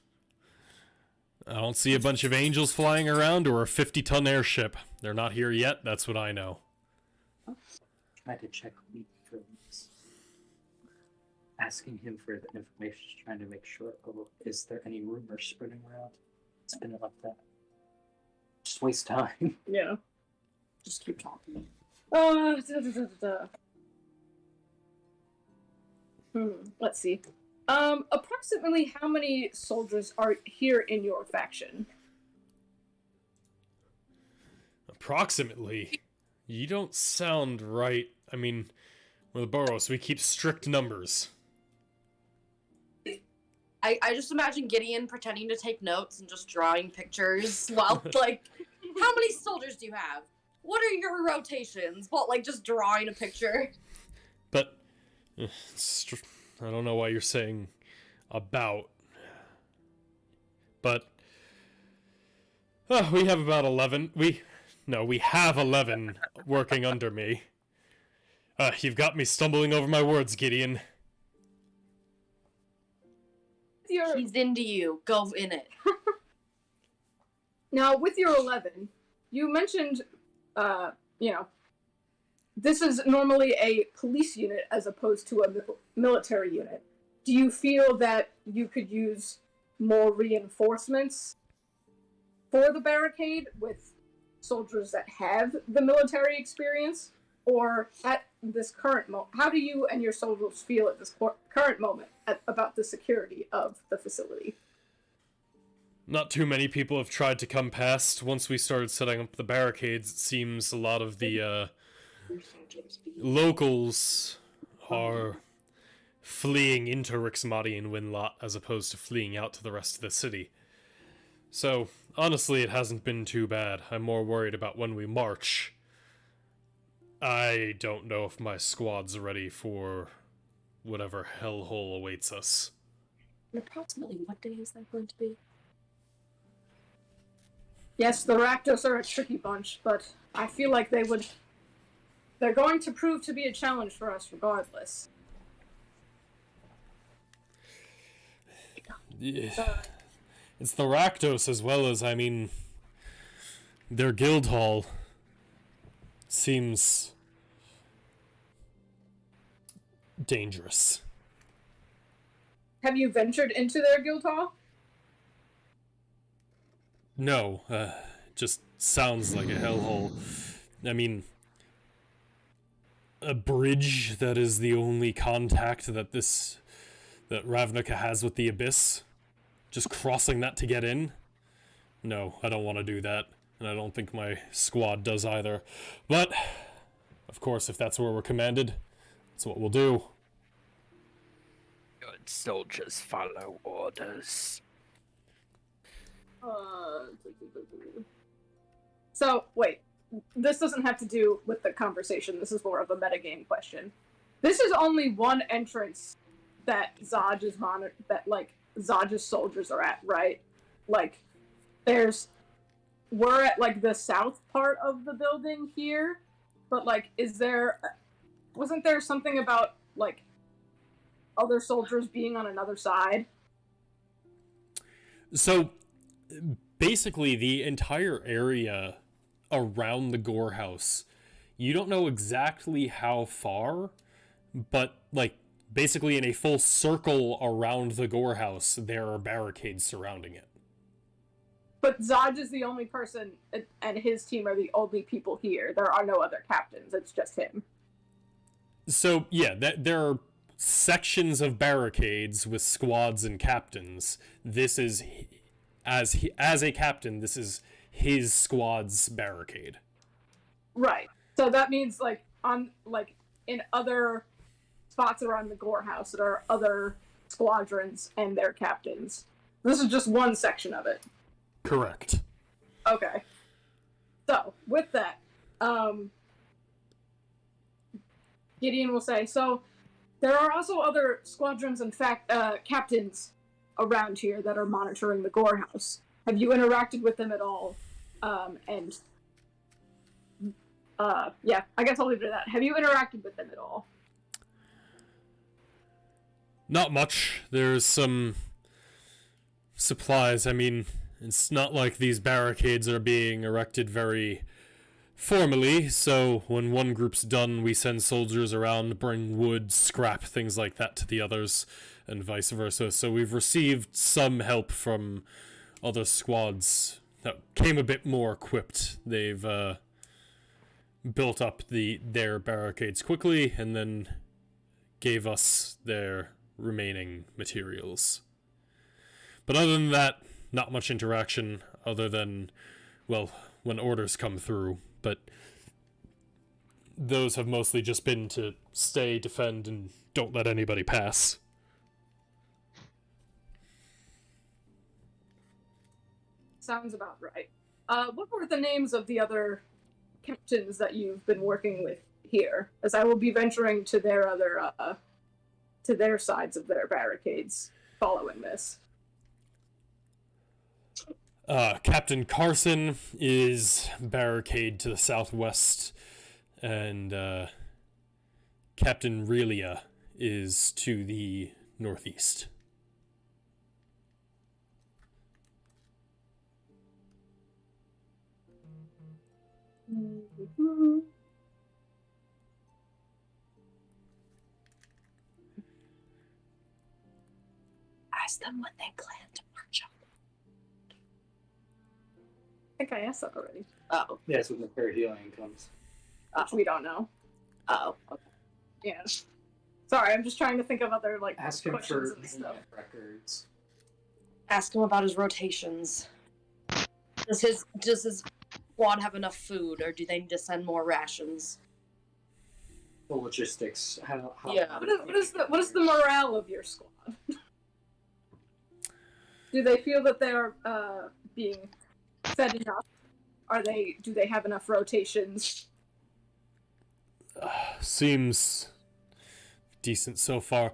I don't see a bunch of angels flying around or a 50-ton airship. They're not here yet, that's what I know. Try to check lead films. Asking him for the information, trying to make sure, is there any rumors spreading around? It's been like that. Just waste time. Yeah. Just keep talking. Let's see. Approximately how many soldiers are here in your faction? Approximately. You don't sound right. I mean, we're the Boros, we keep strict numbers. I just imagine Gideon pretending to take notes and just drawing pictures while, like, how many soldiers do you have? What are your rotations? Well, like, just drawing a picture. But, I don't know why you're saying about. But, we have about 11. We have 11 working under me. You've got me stumbling over my words, Gideon. He's into you. Go in it. Now, with your 11, you mentioned, this is normally a police unit as opposed to a military unit. Do you feel that you could use more reinforcements for the barricade with soldiers that have the military experience? Or at this current moment, how do you and your soldiers feel at this current moment about the security of the facility? Not too many people have tried to come past. Once we started setting up the barricades, it seems a lot of the locals are fleeing into Rixmati and Winlot as opposed to fleeing out to the rest of the city. So, honestly, it hasn't been too bad. I'm more worried about when we march. I don't know if my squad's ready for whatever hellhole awaits us. And approximately what day is that going to be? Yes, the Rakdos are a tricky bunch, but I feel like they're going to prove to be a challenge for us regardless. Yeah. It's the Rakdos as well as, their guild hall seems dangerous. Have you ventured into their guild hall? No, just sounds like a hellhole. A bridge that is the only contact that Ravnica has with the Abyss. Just crossing that to get in? No, I don't want to do that. And I don't think my squad does either. But, of course, if that's where we're commanded, that's what we'll do. Good soldiers follow orders. So, wait. This doesn't have to do with the conversation. This is more of a metagame question. This is only one entrance that Zaj's soldiers are at, right? Like, we're at, like, the south part of the building here, but, like, wasn't there something about, like, other soldiers being on another side? So basically, the entire area around the Gore House, you don't know exactly how far, but like basically in a full circle around the Gore House, there are barricades surrounding it. But Zaj is the only person, and his team are the only people here. There are no other captains. It's just him. So yeah, there are sections of barricades with squads and captains. This is as a captain, this is his squad's barricade. Right. So that means in other spots around the Gore House, there are other squadrons and their captains. This is just one section of it. Correct. Okay. So with that, Gideon will say, so there are also other squadrons and captains around here that are monitoring the Gore House. Have you interacted with them at all? Yeah, I guess I'll leave it at that. Have you interacted with them at all? Not much. There's some supplies. I mean, it's not like these barricades are being erected very formally, so when one group's done, we send soldiers around, bring wood, scrap, things like that to the others, and vice versa. So we've received some help from other squads that came a bit more equipped. They've built up their barricades quickly, and then gave us their remaining materials. But other than that, not much interaction, other than, well, when orders come through. But those have mostly just been to stay, defend, and don't let anybody pass. Sounds about right. What were the names of the other captains that you've been working with here? As I will be venturing to their other, to their sides of their barricades following this. Captain Carson is barricade to the southwest, and Captain Relia is to the northeast. Mm-hmm. Ask them when they plan to march up. I think I asked that already. Oh. Yes, when the fair healing comes. Which we don't know. Oh. Okay. Yeah. Sorry, I'm just trying to think of other Ask him questions for and stuff. records. Ask him about his rotations. Does his squad have enough food, or do they need to send more rations? The logistics. How Yeah. What is the morale of your squad? Do they feel that they're being fed enough? Do they have enough rotations? Seems decent so far.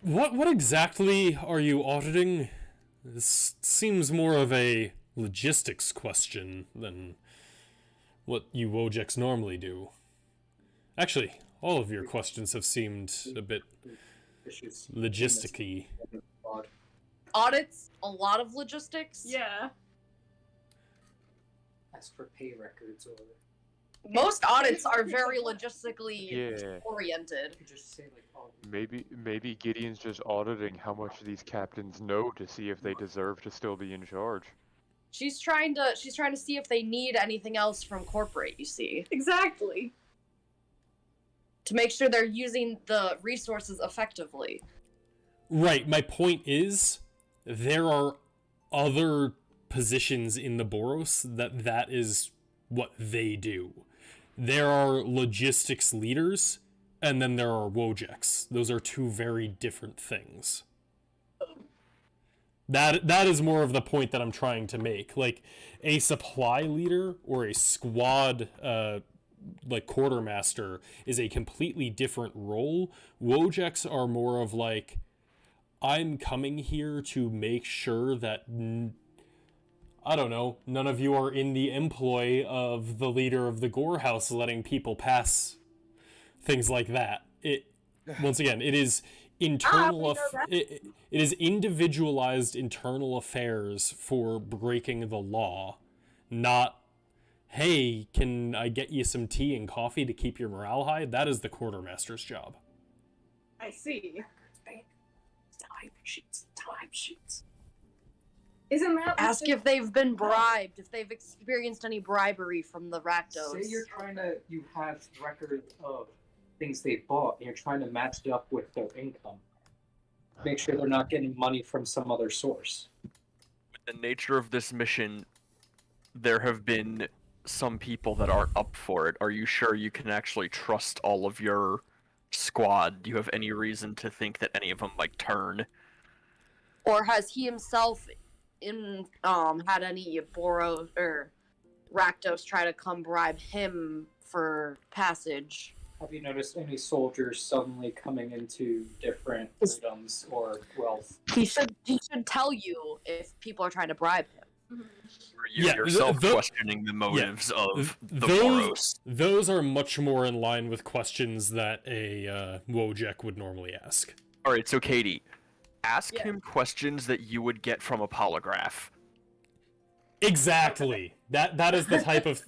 What exactly are you auditing? This seems more of a logistics question than what you Wojeks normally do. Actually, all of your questions have seemed a bit logisticy. Audits, a lot of logistics. Yeah. Ask for pay records or Most audits are very logistically oriented. just say Maybe Gideon's just auditing how much these captains know to see if they deserve to still be in charge. She's trying to see if they need anything else from corporate, you see. Exactly. To make sure they're using the resources effectively. Right, my point is, there are other positions in the Boros that is what they do. There are logistics leaders, and then there are Wojeks. Those are two very different things. That is more of the point that I'm trying to make. Like, a supply leader or a squad quartermaster is a completely different role. Wojeks are more of like, I'm coming here to make sure that, I don't know, none of you are in the employ of the leader of the Gore House letting people pass, things like that. Once again, it is internal we know that. it is individualized internal affairs for breaking the law, not, hey, can I get you some tea and coffee to keep your morale high? That is the quartermaster's job. I see. Time sheets. Isn't that Ask if they've been bribed, if they've experienced any bribery from the Rakdos. Say you have record of things they bought, and you're trying to match it up with their income. Make sure they're not getting money from some other source. With the nature of this mission, there have been some people that aren't up for it. Are you sure you can actually trust all of your squad? Do you have any reason to think that any of them might turn? Or has he himself had any Boros or Rakdos try to come bribe him for passage? Have you noticed any soldiers suddenly coming into different freedoms or wealth? He should tell you if people are trying to bribe him. Or you yourself questioning the motives of the Boros? Those are much more in line with questions that a Wojek would normally ask. Alright, so Katie, ask him questions that you would get from a polygraph. Exactly. That is the type of...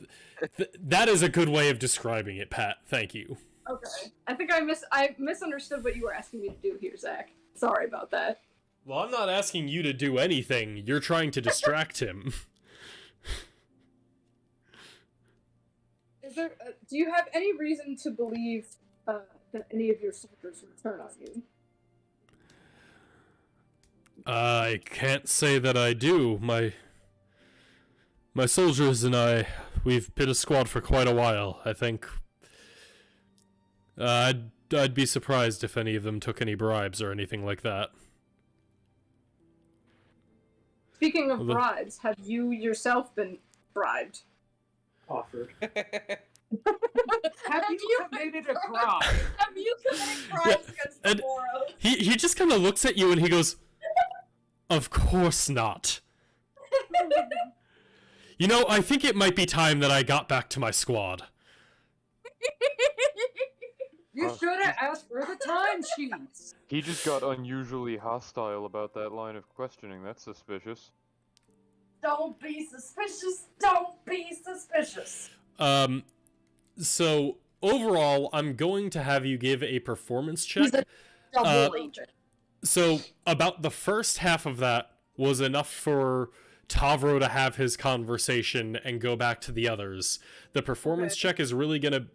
that is a good way of describing it, Pat. Thank you. Okay. I think I misunderstood what you were asking me to do here, Zach. Sorry about that. Well, I'm not asking you to do anything. You're trying to distract him. Is there? Do you have any reason to believe that any of your soldiers would turn on you? I can't say that I do. My soldiers and I, we've been a squad for quite a while. I think I'd be surprised if any of them took any bribes or anything like that. Speaking of bribes, have you yourself been bribed? Offered. Have you committed a crime? Have you committed crimes against the Boros? He just kind of looks at you and he goes, "Of course not." You know, I think it might be time that I got back to my squad. You should have asked for the time sheets. He just got unusually hostile about that line of questioning. That's suspicious. Don't be suspicious. Don't be suspicious. So overall, I'm going to have you give a performance check. He's a double agent. So about the first half of that was enough for Tavro to have his conversation and go back to the others. The performance check is really gonna...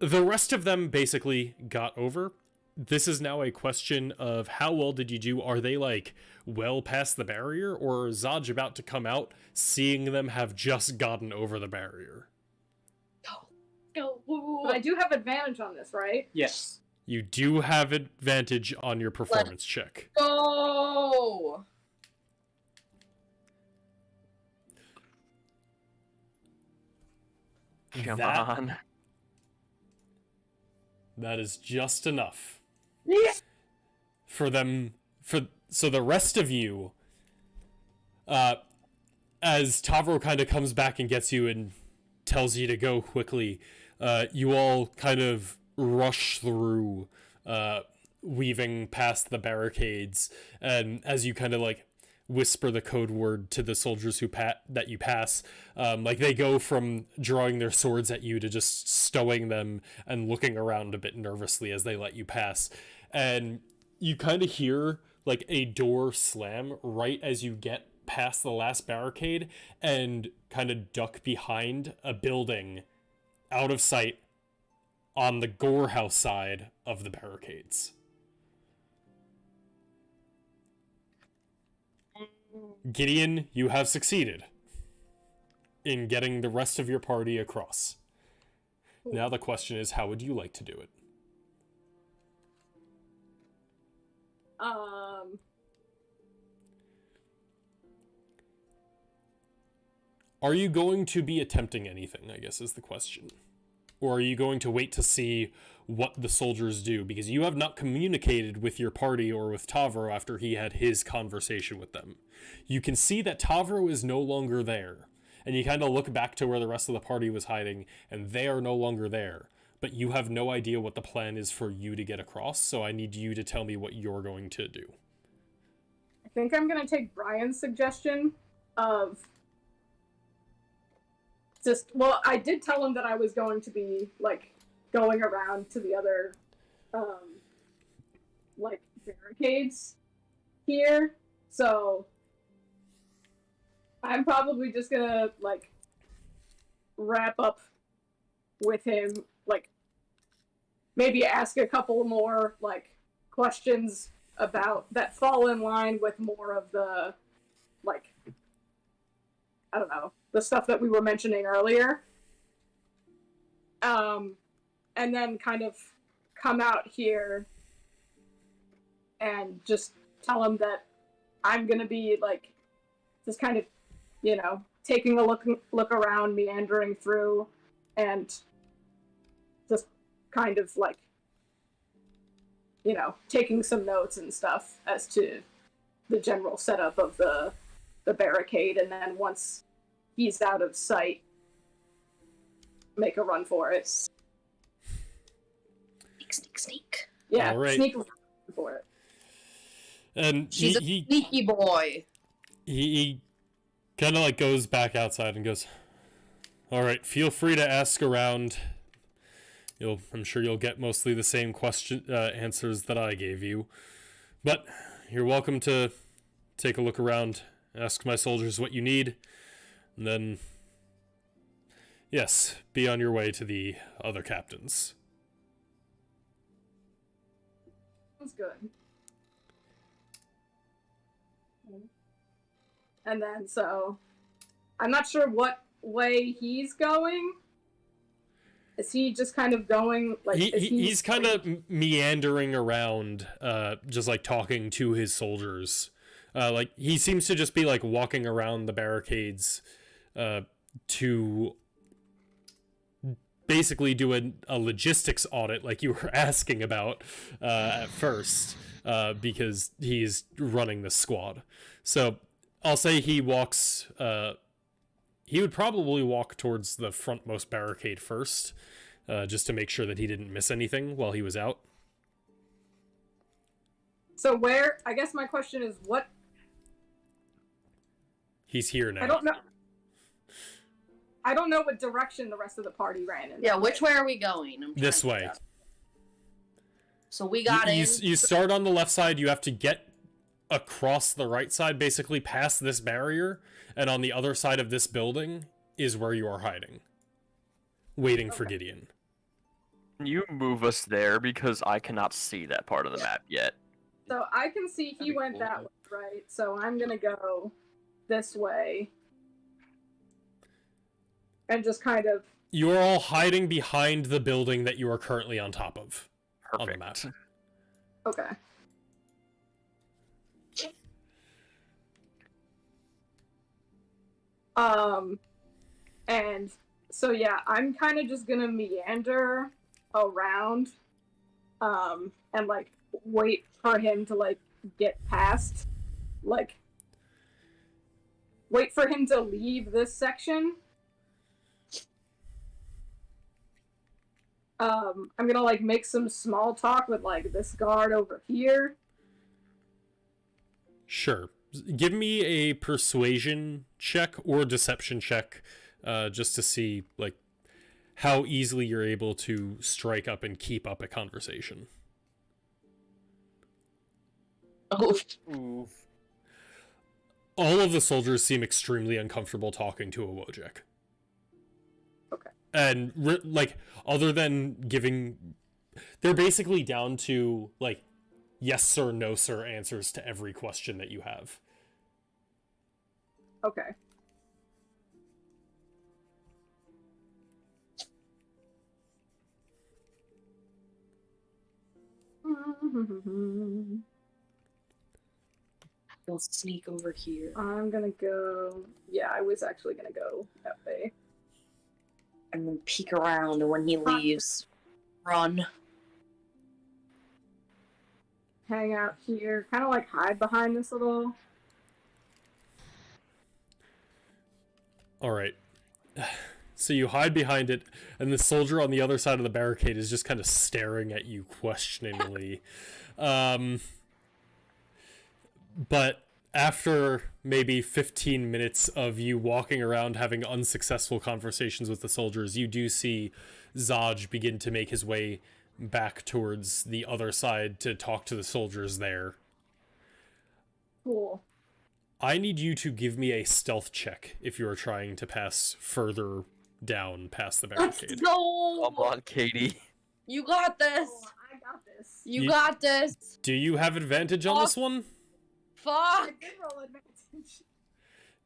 The rest of them basically got over. This is now a question of how well did you do? Are they, like, well past the barrier? Or is Zaj about to come out, seeing them have just gotten over the barrier? Go. But I do have advantage on this, right? Yes. You do have advantage on your performance check. Go. Come on. That is just enough. Yeah. For them, so the rest of you, as Tavro kind of comes back and gets you and tells you to go quickly, you all kind of rush through, weaving past the barricades, and as you kind of like whisper the code word to the soldiers that you pass, like they go from drawing their swords at you to just stowing them and looking around a bit nervously as they let you pass, and you kind of hear like a door slam right as you get past the last barricade and kind of duck behind a building out of sight on the Gore House side of the barricades. Gideon, you have succeeded in getting the rest of your party across. Now the question is, how would you like to do it? Are you going to be attempting anything, I guess is the question. Or are you going to wait to see what the soldiers do? Because you have not communicated with your party or with Tavro after he had his conversation with them. You can see that Tavro is no longer there. And you kind of look back to where the rest of the party was hiding, and they are no longer there. but you have no idea what the plan is for you to get across, so I need you to tell me what you're going to do. I think I'm gonna take Brian's suggestion of just, well, I did tell him that I was going to be, like, going around to the other, like, barricades here, so I'm probably just gonna, like, wrap up with him, like, maybe ask a couple more, like, questions about that fall in line with more of the, like, I don't know, the stuff that we were mentioning earlier. And then kind of come out here and just tell him that I'm gonna be, like, just kind of, you know, taking a look around, meandering through, and just kind of, like, you know, taking some notes and stuff as to the general setup of the barricade, and then once he's out of sight, make a run for it. Sneak. Yeah, All right. sneak for it. And She's a sneaky boy. he kind of like goes back outside and goes, all right, feel free to ask around. I'm sure you'll get mostly the same answers that I gave you, but you're welcome to take a look around, ask my soldiers what you need, and then, yes, be on your way to the other captains. Sounds good. And then, so, I'm not sure what way he's going. Is he just kind of going, like, he's kind of meandering around, just, like, talking to his soldiers. Like, he seems to just be, like, walking around the barricades, to basically do a logistics audit, like you were asking about, at first, because he's running the squad. So, I'll say he walks, he would probably walk towards the frontmost barricade first, just to make sure that he didn't miss anything while he was out. So where, I guess my question is, what... He's here now. I don't know what direction the rest of the party ran in. Yeah, which way are we going? I'm This trying to way. figure out. So we got in. You start on the left side, you have to get across the right side, basically past this barrier, and on the other side of this building is where you are hiding, waiting for Gideon. Can you move us there, because I cannot see that part of the map yet? So I can see he went that way, right? So I'm gonna go this way. And just kind of... You're all hiding behind the building that you are currently on top of. Perfect. On the map. Okay. And so yeah, I'm kind of just gonna meander around, and, like, wait for him to, like, get past, like, wait for him to leave this section. I'm gonna, like, make some small talk with, like, this guard over here. Sure. Give me a persuasion check or deception check, just to see, like, how easily you're able to strike up and keep up a conversation. Oof. All of the soldiers seem extremely uncomfortable talking to a Wojek. Okay. And, like, other than giving... They're basically down to, like, yes sir, no sir answers to every question that you have. Okay. We'll sneak over here. I'm gonna go... Yeah, I was actually gonna go that way. And then peek around, and when he leaves, run. Hang out here. Kind of, like, hide behind this little... Alright. So you hide behind it, and the soldier on the other side of the barricade is just kind of staring at you questioningly. But after maybe 15 minutes of you walking around having unsuccessful conversations with the soldiers, you do see Zaj begin to make his way back towards the other side to talk to the soldiers there. Cool. I need you to give me a stealth check if you are trying to pass further down past the Let's barricade. go! Come on, Katie. You got this! Oh, I got this. You got this! Do you have advantage on this one? I Fuck! did roll advantage.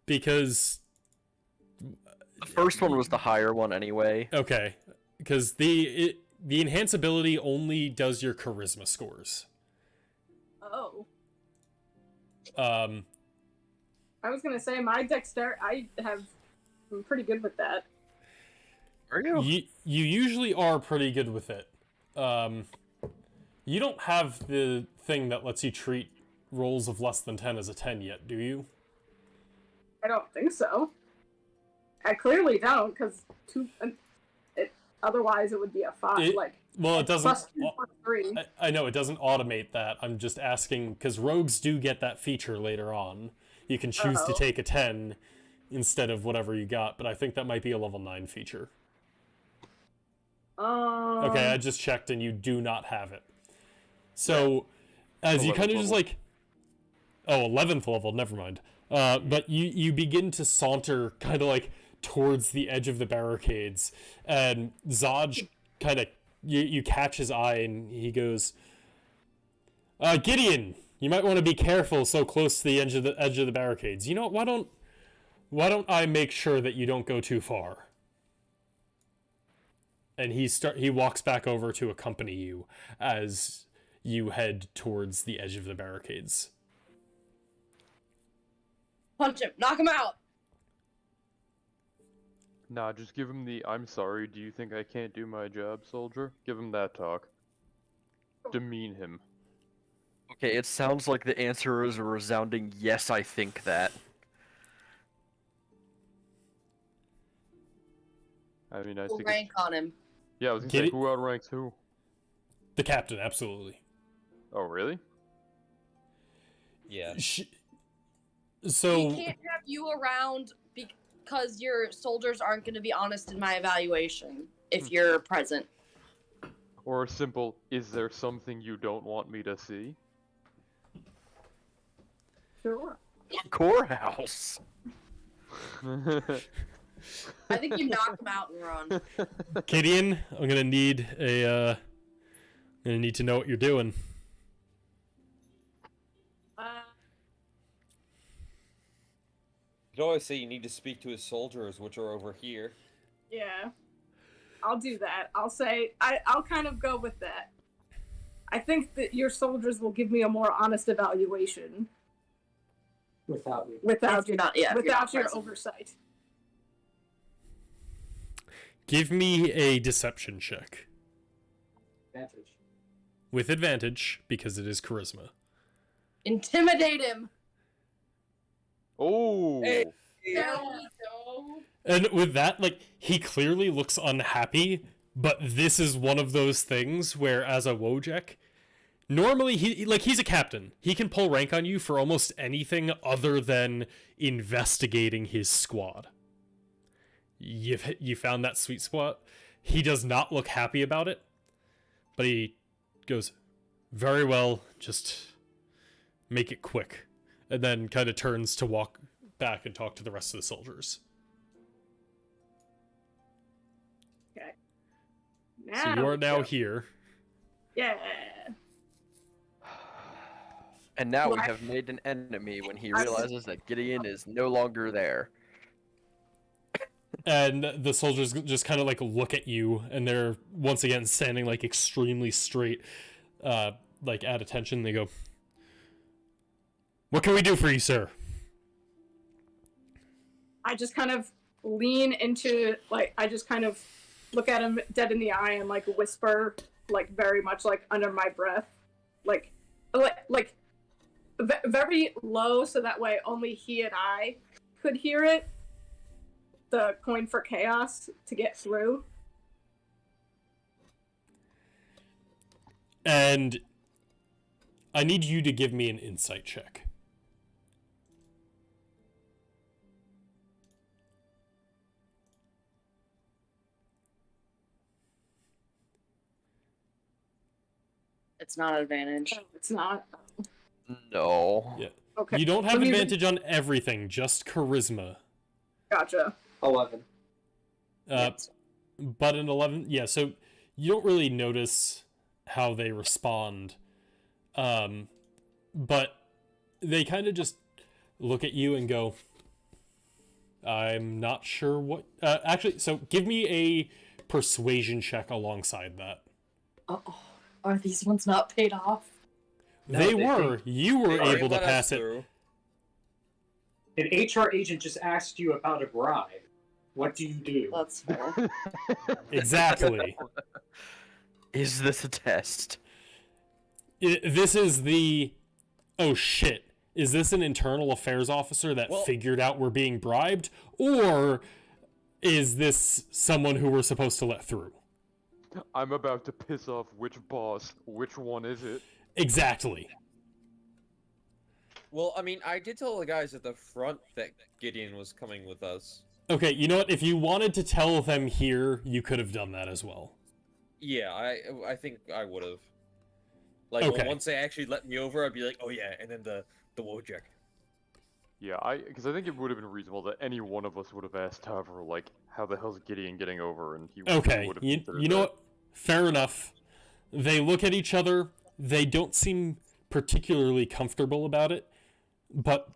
Because... The first one was the higher one anyway. Okay. Because the enhance ability only does your charisma scores. Oh. Um... I was gonna say my I'm pretty good with that. Are you? You usually are pretty good with it. You don't have the thing that lets you treat rolls of less than 10 as a 10 yet, do you? I don't think so. I clearly don't, because otherwise it would be a 5. Well, it doesn't. Plus 2 plus 3. I know it doesn't automate that. I'm just asking because rogues do get that feature later on. You can choose to take a 10 instead of whatever you got, but I think that might be a level 9 feature. Okay, I just checked and you do not have it. So, as you kind of just like... Oh, 11th level, never mind. But you begin to saunter kind of like towards the edge of the barricades, and Zaj kind of... You catch his eye and he goes, Gideon, you might want to be careful so close to the edge of the barricades. You know what, why don't I make sure that you don't go too far? And he walks back over to accompany you as you head towards the edge of the barricades. Punch him! Knock him out! Nah, just give him the "I'm sorry, do you think I can't do my job" soldier. Give him that talk. Demean him. Okay, it sounds like the answer is a resounding yes, I think that. I mean, I We'll think. rank on him. Yeah, I was gonna Get say, it? who outranks who? The captain, absolutely. Oh, really? Yeah. So... We can't have you around because your soldiers aren't going to be honest in my evaluation if you're present. Or a simple, is there something you don't want me to see? Sure. Gore House. I think you knock him out and run. Gideon, I'm gonna need to know what you're doing. You could always say you need to speak to his soldiers, which are over here. Yeah. I'll do that. I'll kind of go with that. I think that your soldiers will give me a more honest evaluation Without you. without If you're not- yeah, if you're without not your present. oversight. Give me a deception check. Advantage. With advantage, because it is charisma. Intimidate him! Oh! There we go. And with that, like, he clearly looks unhappy, but this is one of those things where, as a Wojek, normally he's a captain. He can pull rank on you for almost anything other than investigating his squad. You found that sweet spot. He does not look happy about it, but he goes, very well, just make it quick. And then kind of turns to walk back and talk to the rest of the soldiers. Okay. So you are now here. Yeah. And now we What? have made an enemy when he I- realizes that Gideon is no longer there. And the soldiers just kind of like look at you, and they're once again standing like extremely straight, like at attention. They go, "What can we do for you, sir?" I just kind of lean into, like, I just kind of look at him dead in the eye and, like, whisper, like, very much, like, under my breath. Very low, so that way only he and I could hear it. the coin for chaos to get through. And I need you to give me an insight check. It's not an advantage. No, it's not. No. Yeah. Okay. You don't have Let me advantage on everything, just charisma. Gotcha. 11. But an 11, yeah, so you don't really notice how they respond. But they kind of just look at you and go, I'm not sure what... actually, so give me a persuasion check alongside that. Uh-oh. Are these ones not paid off? No, They they were. You were They able to let us pass it. through. An HR agent just asked you about a bribe. What do you do? That's fair. Exactly. Is this a test? This is the... Oh, shit. Is this an internal affairs officer that Well- figured out we're being bribed? Or is this someone who we're supposed to let through? I'm about to piss off which boss. Which one is it? Exactly. Well, I mean, I did tell the guys at the front that Gideon was coming with us. Okay, you know what? If you wanted to tell them here, you could have done that as well. Yeah, I think I would have. Like, Okay. once they actually let me over, I'd be like, oh yeah, and then the Wojak. Yeah, because I think it would have been reasonable that any one of us would have asked Tavro, like, how the hell's Gideon getting over, and he Okay, would have you considered know that. what? Fair enough. They look at each other. They don't seem particularly comfortable about it, but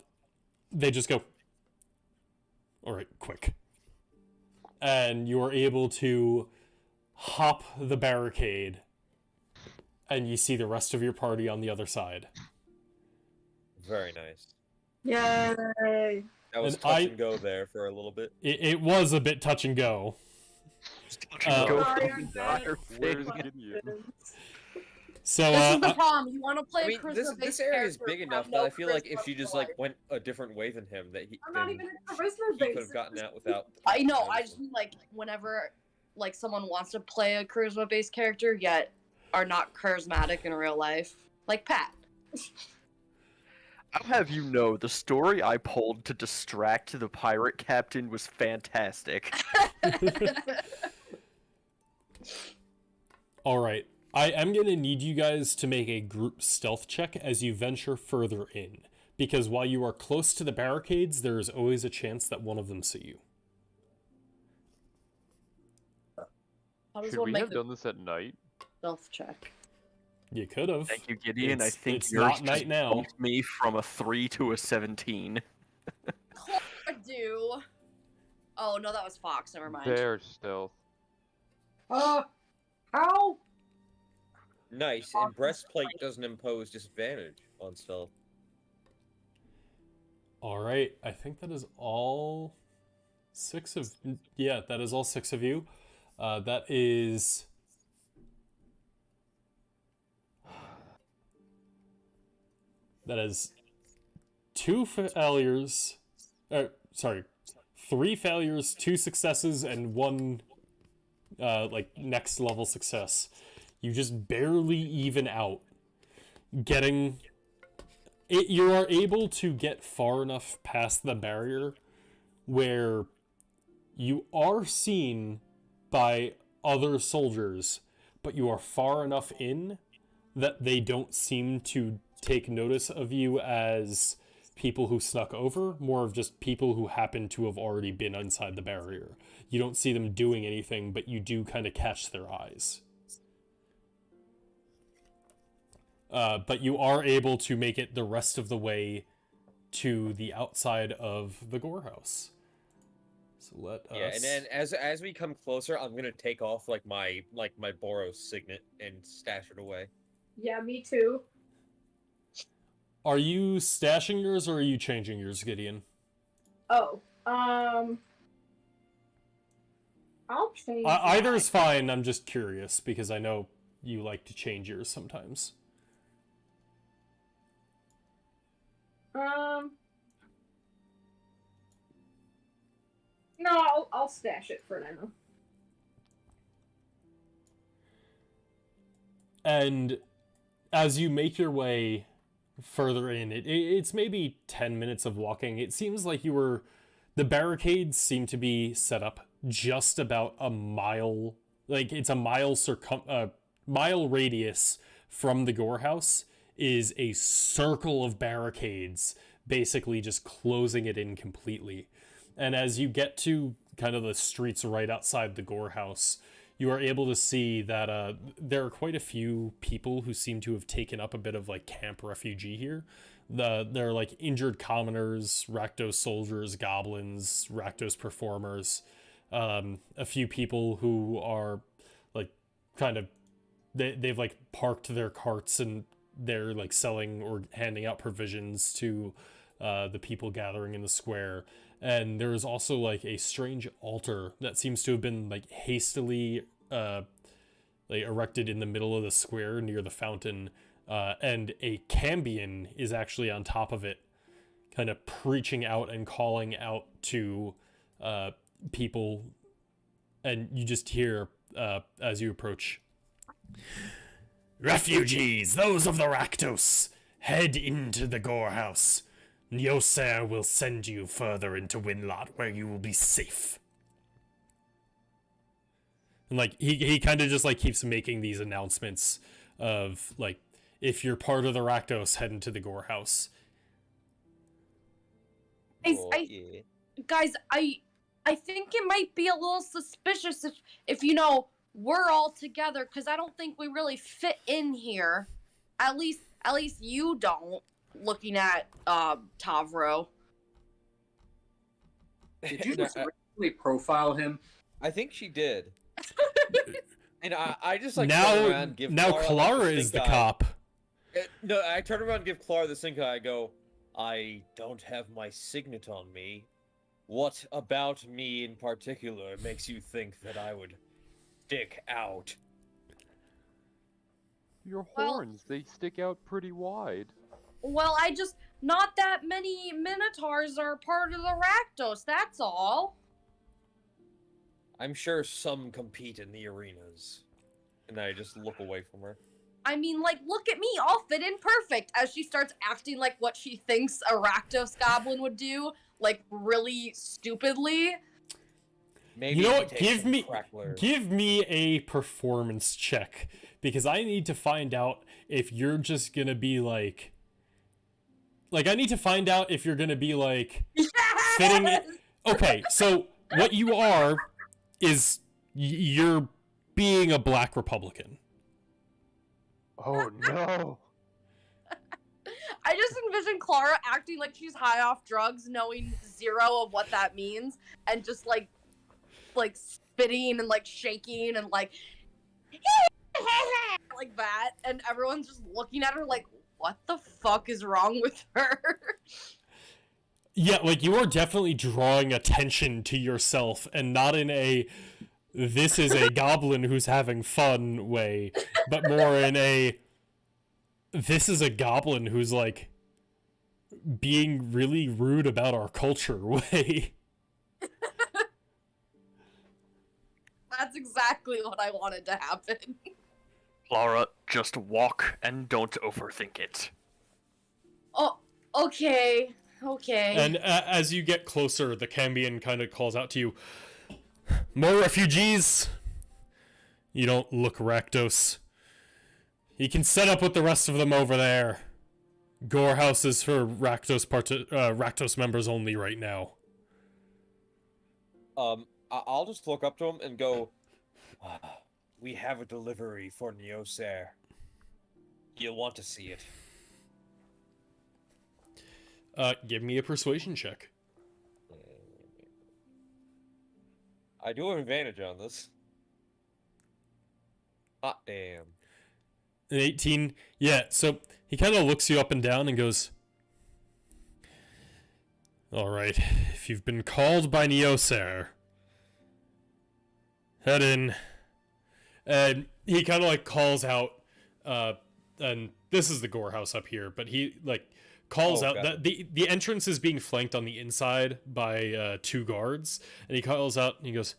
they just go, all right, quick. And you're able to hop the barricade, and you see the rest of your party on the other side. Very nice. Yay! That was And touch I- and go there for a little bit. It was a bit touch and go. Go Sorry, from I'm dire Where's thing. Gideon? So, This is the problem. You want to play I a mean, this charisma-based area is character, big but have enough that no I feel like charisma if she just for like life. went a different way than him, that I'm not even a charisma he could base. have gotten out without. I know. I just mean like whenever like someone wants to play a charisma-based character yet are not charismatic in real life, like Pat. I'll have you know, the story I pulled to distract the pirate captain was fantastic. all right. I am going to need you guys to make a group stealth check as you venture further in. Because while you are close to the barricades, there is always a chance that one of them see you. How does Should one we make have a done this at night? stealth check? You could have. Thank you, Gideon. I It's- think it's yours not just night now. bumped me from a 3 to a 17. I do. Oh no, that was Fox. Never mind. There's stealth. How? Nice, and breastplate doesn't impose disadvantage on stealth. All right. I think that is all 6 of... Yeah, that is all 6 of you. That is... That is 2 failures... sorry. 3 failures, 2 successes, and 1, like, next level success. You just barely even out. Getting... you are able to get far enough past the barrier where you are seen by other soldiers, but you are far enough in that they don't seem to take notice of you as people who snuck over, more of just people who happen to have already been inside the barrier. You don't see them doing anything, but you do kind of catch their eyes. But you are able to make it the rest of the way to the outside of the Gore House. So let us... Yeah, and then as we come closer, I'm gonna take off like my Boros signet and stash it away. Yeah, me too. Are you stashing yours or are you changing yours, Gideon? Oh, I'll change. Either's fine, I'm just curious, because I know you like to change yours sometimes. No, I'll stash it for now. And as you make your way further in, it's maybe 10 minutes of walking. It seems like the barricades seem to be set up just about a mile, like it's a mile radius from the Gore House is a circle of barricades, basically just closing it in completely. And as you get to kind of the streets right outside the Gore House, you are able to see that there are quite a few people who seem to have taken up a bit of like camp refugee here. There are like injured commoners, Rakdos soldiers, goblins, Rakdos performers, a few people who are like kind of they've like parked their carts and they're like selling or handing out provisions to the people gathering in the square. And there is also like a strange altar that seems to have been like hastily like erected in the middle of the square near the fountain, and a cambion is actually on top of it, kind of preaching out and calling out to people, and you just hear as you approach, "Refugees, those of the Rakdos, head into the Gore House. Nyoser will send you further into Winlot, where you will be safe." And like he kind of just like keeps making these announcements of like, if you're part of the Rakdos, head into the Gore House. Guys, I think it might be a little suspicious if you know we're all together, because I don't think we really fit in here. At least you don't. Looking at Tavro. Did you just really profile him? I think she did. And I just like now turn around and give now Clara, Clara is the cop. No, I turn around and give Clara the stink eye. I go, "I don't have my signet on me. What about me in particular makes you think that I would stick out?" Your horns, they stick out pretty wide. Well, not that many Minotaurs are part of the Rakdos, that's all. I'm sure some compete in the arenas. And I just look away from her. I mean, like, look at me, I'll fit in perfect, as she starts acting like what she thinks a Rakdos goblin would do, like, really stupidly. Maybe you know what? Give me a performance check, because I need to find out if you're just gonna be like I need to find out if you're gonna be like fitting it. Okay, so what you are is you're being a black Republican. Oh no. I just envision Clara acting like she's high off drugs, knowing zero of what that means, and just like spitting and like shaking and like like that, and everyone's just looking at her like, what the fuck is wrong with her? Yeah, like you are definitely drawing attention to yourself, and not in a "this is a goblin who's having fun" way, but more in a "this is a goblin who's like being really rude about our culture" way. That's exactly what I wanted to happen. Clara, just walk and don't overthink it. Oh, okay. And as you get closer, the Cambion kind of calls out to you, "More refugees? You don't look Rakdos. You can set up with the rest of them over there. Gore House is for Rakdos members only right now." I'll just look up to him and go, "We have a delivery for Nyoser. You'll want to see it." Give me a persuasion check. I do have advantage on this. Hot damn. An 18. Yeah, so he kind of looks you up and down and goes, "All right, if you've been called by Nyoser, head in." And he kind of like calls out, and this is the Gore House up here, but he like calls Oh, out gotcha. that the entrance is being flanked on the inside by 2 guards, and he calls out and he goes,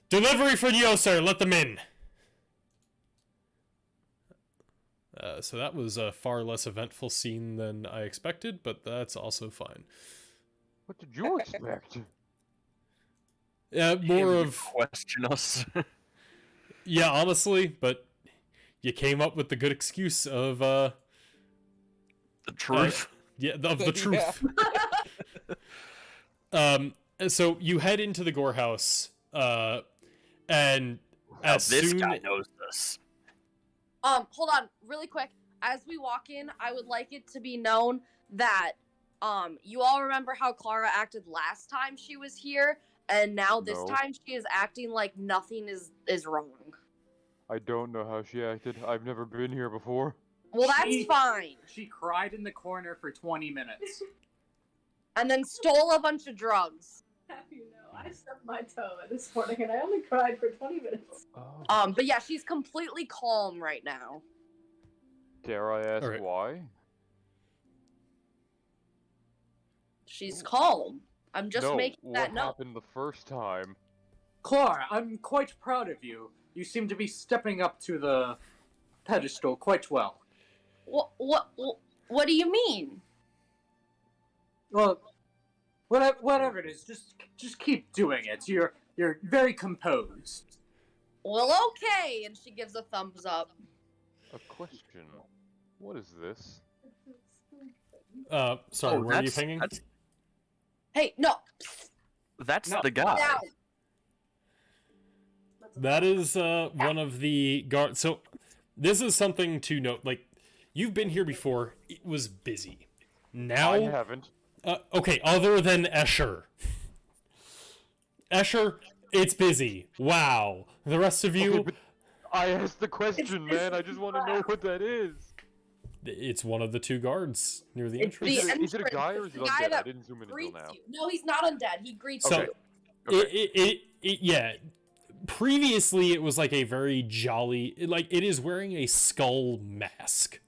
"Delivery for Nyoser, let them in." So that was a far less eventful scene than I expected, but that's also fine. What did you expect? Yeah, more You of question us. yeah, honestly, but you came up with the good excuse of The truth. yeah, of the Yeah. truth. So you head into the Gore House, and Now as this soon guy knows this. Hold on, really quick. As we walk in, I would like it to be known that, you all remember how Clara acted last time she was here, and now this No. time she is acting like nothing is wrong. I don't know how she acted. I've never been here before. Well, that's She- fine. She cried in the corner for 20 minutes. And then stole a bunch of drugs. Have you know, I stubbed my toe this morning and I only cried for 20 minutes. Oh. But yeah, she's completely calm right now. Dare I ask Alright. why? She's calm. I'm just no, making that what note. happened the first time? Clara, I'm quite proud of you. You seem to be stepping up to the pedestal quite well. What do you mean? Well, whatever it is, just keep doing it. You're very composed. Well, okay. And she gives a thumbs up. A question. What is this? sorry, Oh, where are you that's- pinging? Hey, no. That's No. the guy. Down. That is one of the guards. So this is something to note. Like, you've been here before. It was busy. Now, I haven't. okay, other than Escher. Escher, it's busy. Wow. The rest of you, Okay, but I asked the question, man. I just want to know what that is. it's one of the 2 guards near the It's entrance. the Is it a entrance. guy or It's is it the guy undead? I that didn't zoom in until greets now. you. No, he's not undead. He greets So, you. yeah. Previously, it was like a very jolly, like it is wearing a skull mask.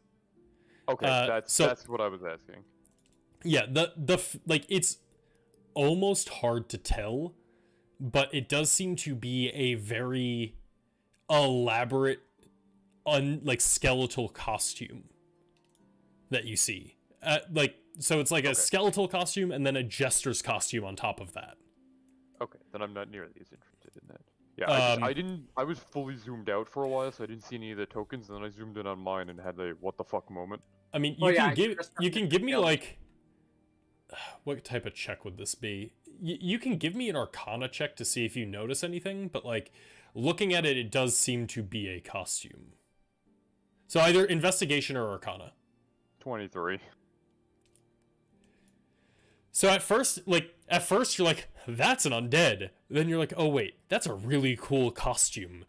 Okay, that's so- that's what I was asking. Yeah, like it's almost hard to tell, but it does seem to be a very elaborate, like skeletal costume that you see. So it's like a Okay. skeletal costume and then a jester's costume on top of that. Okay, then I'm not nearly as interested in that. Yeah, I was fully zoomed out for a while, so I didn't see any of the tokens, and then I zoomed in on mine and had a what the fuck moment. I mean, Oh, yeah, I you just can give me skeleton. like, what type of check would this be? You can give me an Arcana check to see if you notice anything, but like looking at it, it does seem to be a costume. So either investigation or Arcana. 23. So at first you're like, that's an undead. Then you're like, oh wait, that's a really cool costume.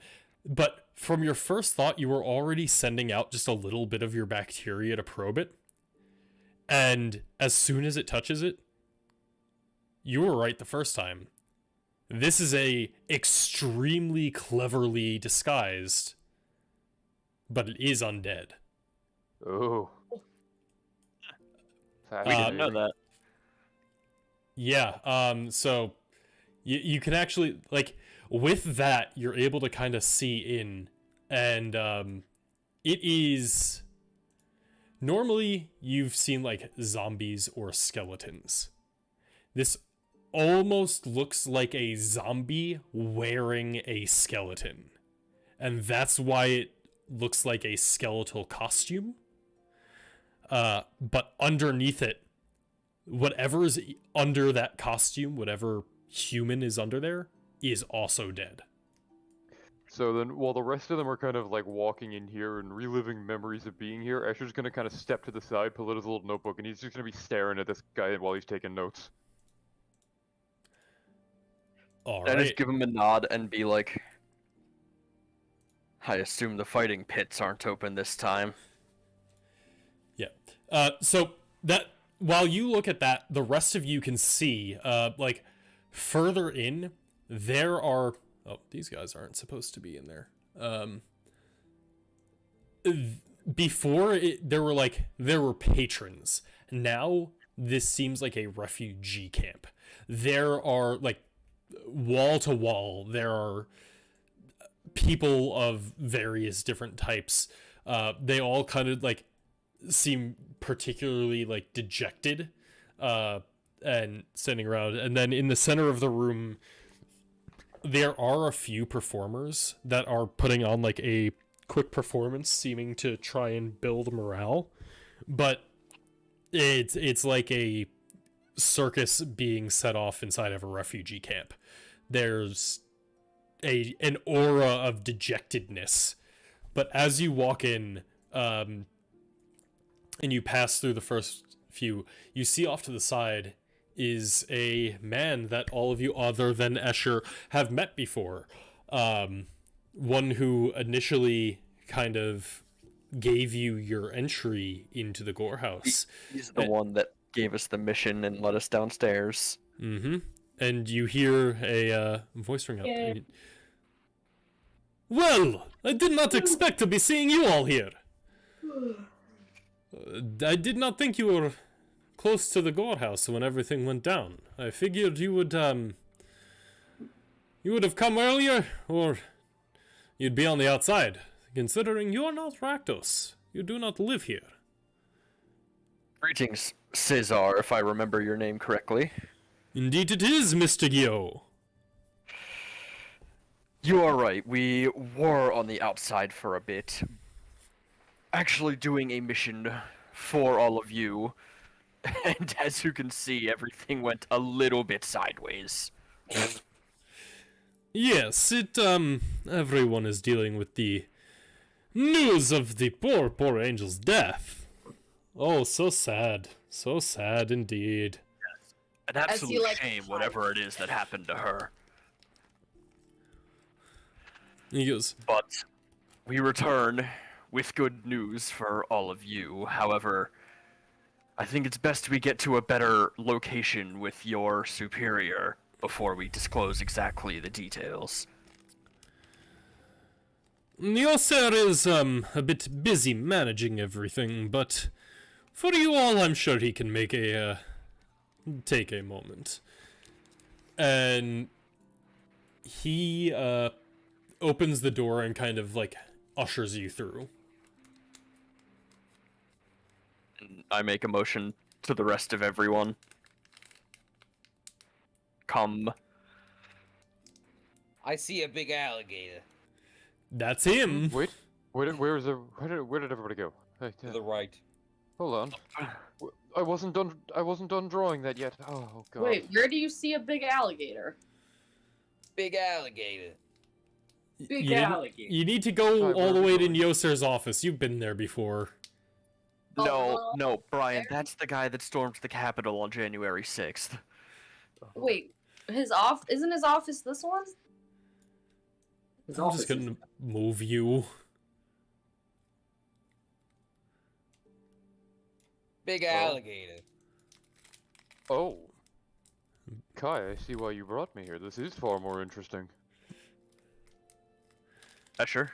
But from your first thought, you were already sending out just a little bit of your bacteria to probe it. And as soon as it touches it, you were right the first time. This is a extremely cleverly disguised, but it is undead. Oh. We didn't know that. Yeah, so you can actually, like, with that, you're able to kind of see in, and it is, normally you've seen, like, zombies or skeletons. This almost looks like a zombie wearing a skeleton, and that's why it looks like a skeletal costume. But underneath it, whatever is under that costume, whatever human is under there, is also dead. So then, while the rest of them are kind of like walking in here and reliving memories of being here, Escher's gonna kind of step to the side, pull out his little notebook, and he's just gonna be staring at this guy while he's taking notes. All I right. just give him a nod and be like, I assume the fighting pits aren't open this time. Yeah. So that while you look at that, the rest of you can see, like further in, there are. Oh, these guys aren't supposed to be in there. Before there were patrons. now this seems like a refugee camp. There are, like, wall to wall, there are people of various different types. They all kind of, like, seem particularly, like, dejected, and sitting around. And then in the center of the room, there are a few performers that are putting on, like, a quick performance, seeming to try and build morale. But it's like a circus being set off inside of a refugee camp. There's an aura of dejectedness. But as you walk in, and you pass through the first few, you see off to the side is a man that all of you other than Escher have met before. One who initially kind of gave you your entry into the Gore House. He's the one that gave us the mission and led us downstairs. Mm-hmm. And you hear a voice ring out. Yeah. Well, I did not expect to be seeing you all here. I did not think you were close to the Gore House when everything went down. I figured you would have come earlier, or you'd be on the outside, considering you are not Rakdos. You do not live here. Greetings, Cesar, if I remember your name correctly. Indeed it is, Mr. Gyo. You are right, we were on the outside for a bit. Actually doing a mission for all of you. And as you can see, everything went a little bit sideways. Yes, everyone is dealing with the news of the poor angel's death. Oh, so sad. So sad indeed. An absolute like, shame, whatever it is that happened to her. He goes, But we return with good news for all of you. However, I think it's best we get to a better location with your superior before we disclose exactly the details. Nyoser is, a bit busy managing everything, but for you all, I'm sure he can make take a moment. And he, opens the door and kind of, like, ushers you through. And I make a motion to the rest of everyone. Come. I see a big alligator That's him! Wait, where did everybody go? Hey, to the right. hold on. I wasn't done drawing that yet. Oh god. Wait, where do you see a big alligator? Big alligator. Big you, alligator. You need to go Sorry, all the where way are to we going? Nyoser's office. You've been there before. No, Brian, that's the guy that stormed the Capitol on January 6th. Wait, isn't his office this one? His I'm just office is- gonna move you. Big alligator. Oh. Kai, I see why you brought me here. This is far more interesting. Escher,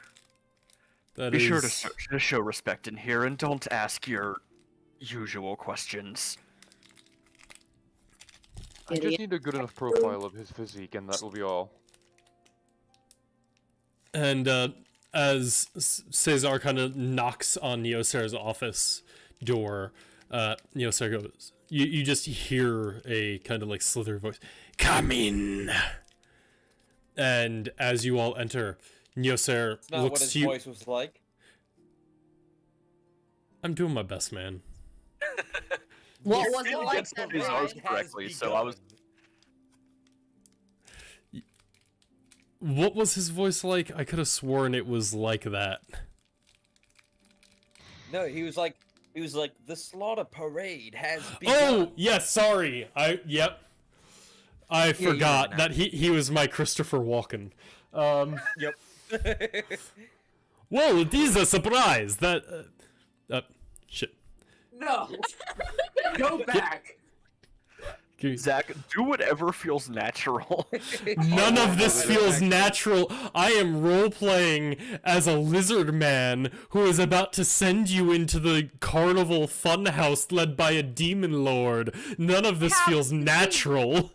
That be sure is- to show respect in here and don't ask your usual questions. I just need a good enough profile of his physique, and that will be all. And as Cesar kind of knocks on Nyoser's office door, Nyoser goes, you just hear a kind of like slithery voice, "Come in!" And as you all enter, Nyoser It's not what looks his to you. voice was like. I'm doing my best, man. What was it really like did then, his Brian? own correctly, so I was. What was his voice like? I could have sworn it was like that. No, he was like, the slaughter parade has begun. Oh, yes, sorry. Yep. I you forgot remember that he was my Christopher Walken. Yep. Well, it is a surprise that... shit. No! Go back! Zach, do whatever feels natural. None of this feels natural. I am role-playing as a lizard man who is about to send you into the carnival funhouse led by a demon lord. None of this feels natural.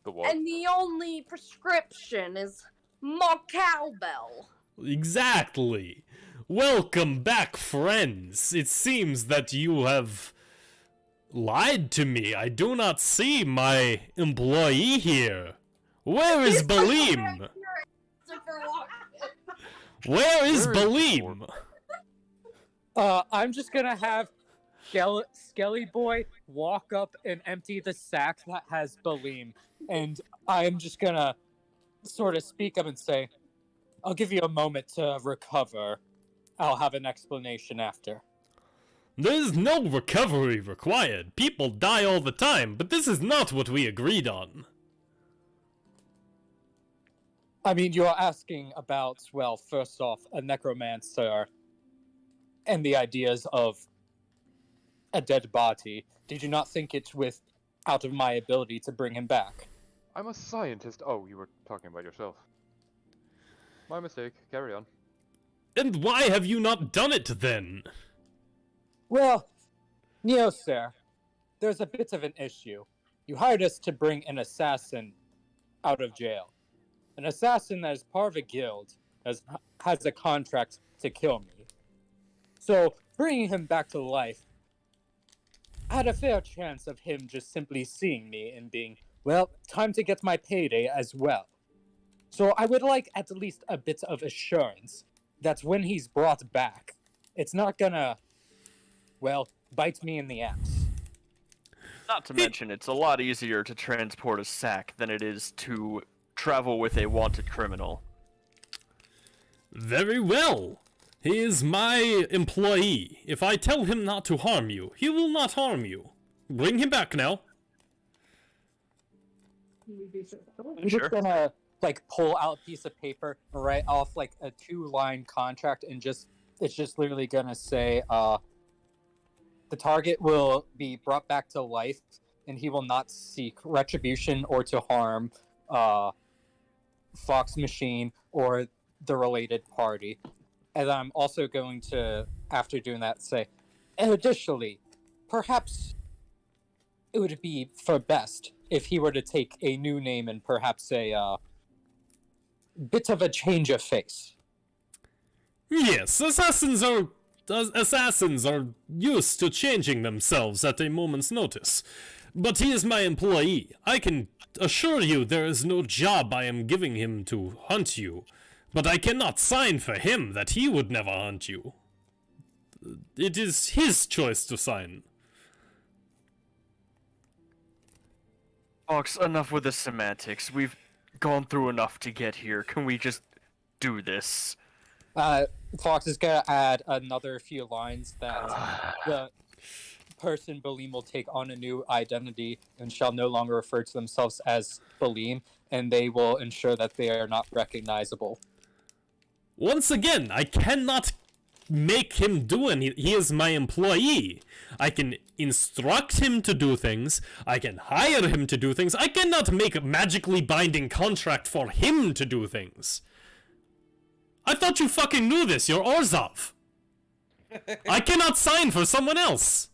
The what? And the only prescription is more cowbell. Exactly. Welcome back, friends. It seems that you have lied to me. I do not see my employee here. Where is Balim? Where is Balim? I'm just gonna have Skelly Boy walk up and empty the sack that has Balim, and I'm just gonna sort of speak up and say, I'll give you a moment to recover. I'll have an explanation after. There's no recovery required. People die all the time, but this is not what we agreed on. I mean, you're asking about, well, first off, a necromancer and the ideas of a dead body. Did you not think it's out of my ability to bring him back? I'm a scientist. Oh, you were talking about yourself. My mistake. Carry on. And why have you not done it then? Well, Nyoser, there's a bit of an issue. You hired us to bring an assassin out of jail. An assassin that is part of a guild has a contract to kill me. So, bringing him back to life, I had a fair chance of him just simply seeing me and being, well, time to get my payday as well. So I would like at least a bit of assurance that when he's brought back, it's not gonna, well, bite me in the ass. Not to mention, it's a lot easier to transport a sack than it is to travel with a wanted criminal. Very well. He is my employee. If I tell him not to harm you, he will not harm you. Bring him back now. I'm just gonna, pull out a piece of paper and write off, a 2-line contract and it's just literally gonna say, the target will be brought back to life and he will not seek retribution or to harm, Fox Machine or the related party. And I'm also going to, after doing that, say, and additionally, perhaps it would be for best if he were to take a new name and perhaps a bit of a change of face. Yes, assassins are used to changing themselves at a moment's notice. But he is my employee. I can assure you there is no job I am giving him to hunt you. But I cannot sign for him that he would never hunt you. It is his choice to sign. Fox, enough with the semantics. We've gone through enough to get here. Can we just do this? Fox is gonna add another few lines that the person Balim will take on a new identity and shall no longer refer to themselves as Balim, and they will ensure that they are not recognizable. Once again, I cannot make him do anything. He is my employee. I can instruct him to do things. I can hire him to do things. I cannot make a magically binding contract for him to do things. I thought you fucking knew this. You're Orzhov. I cannot sign for someone else.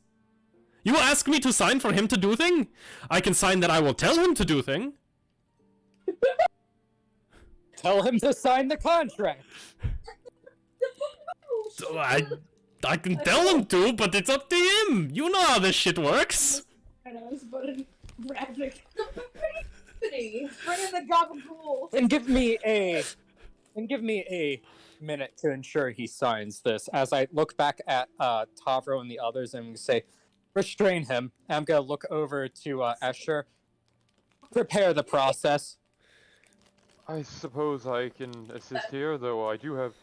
You ask me to sign for him to do thing? I can sign that I will tell him to do thing. Tell him to sign the contract. I can tell him to, but it's up to him. You know how this shit works. I know, it's but in Ravnica. Bring in the gabagool. And give me a minute to ensure he signs this. As I look back at Tavro and the others and say, restrain him. I'm gonna look over to Escher. Prepare the process. I suppose I can assist here, though I do have...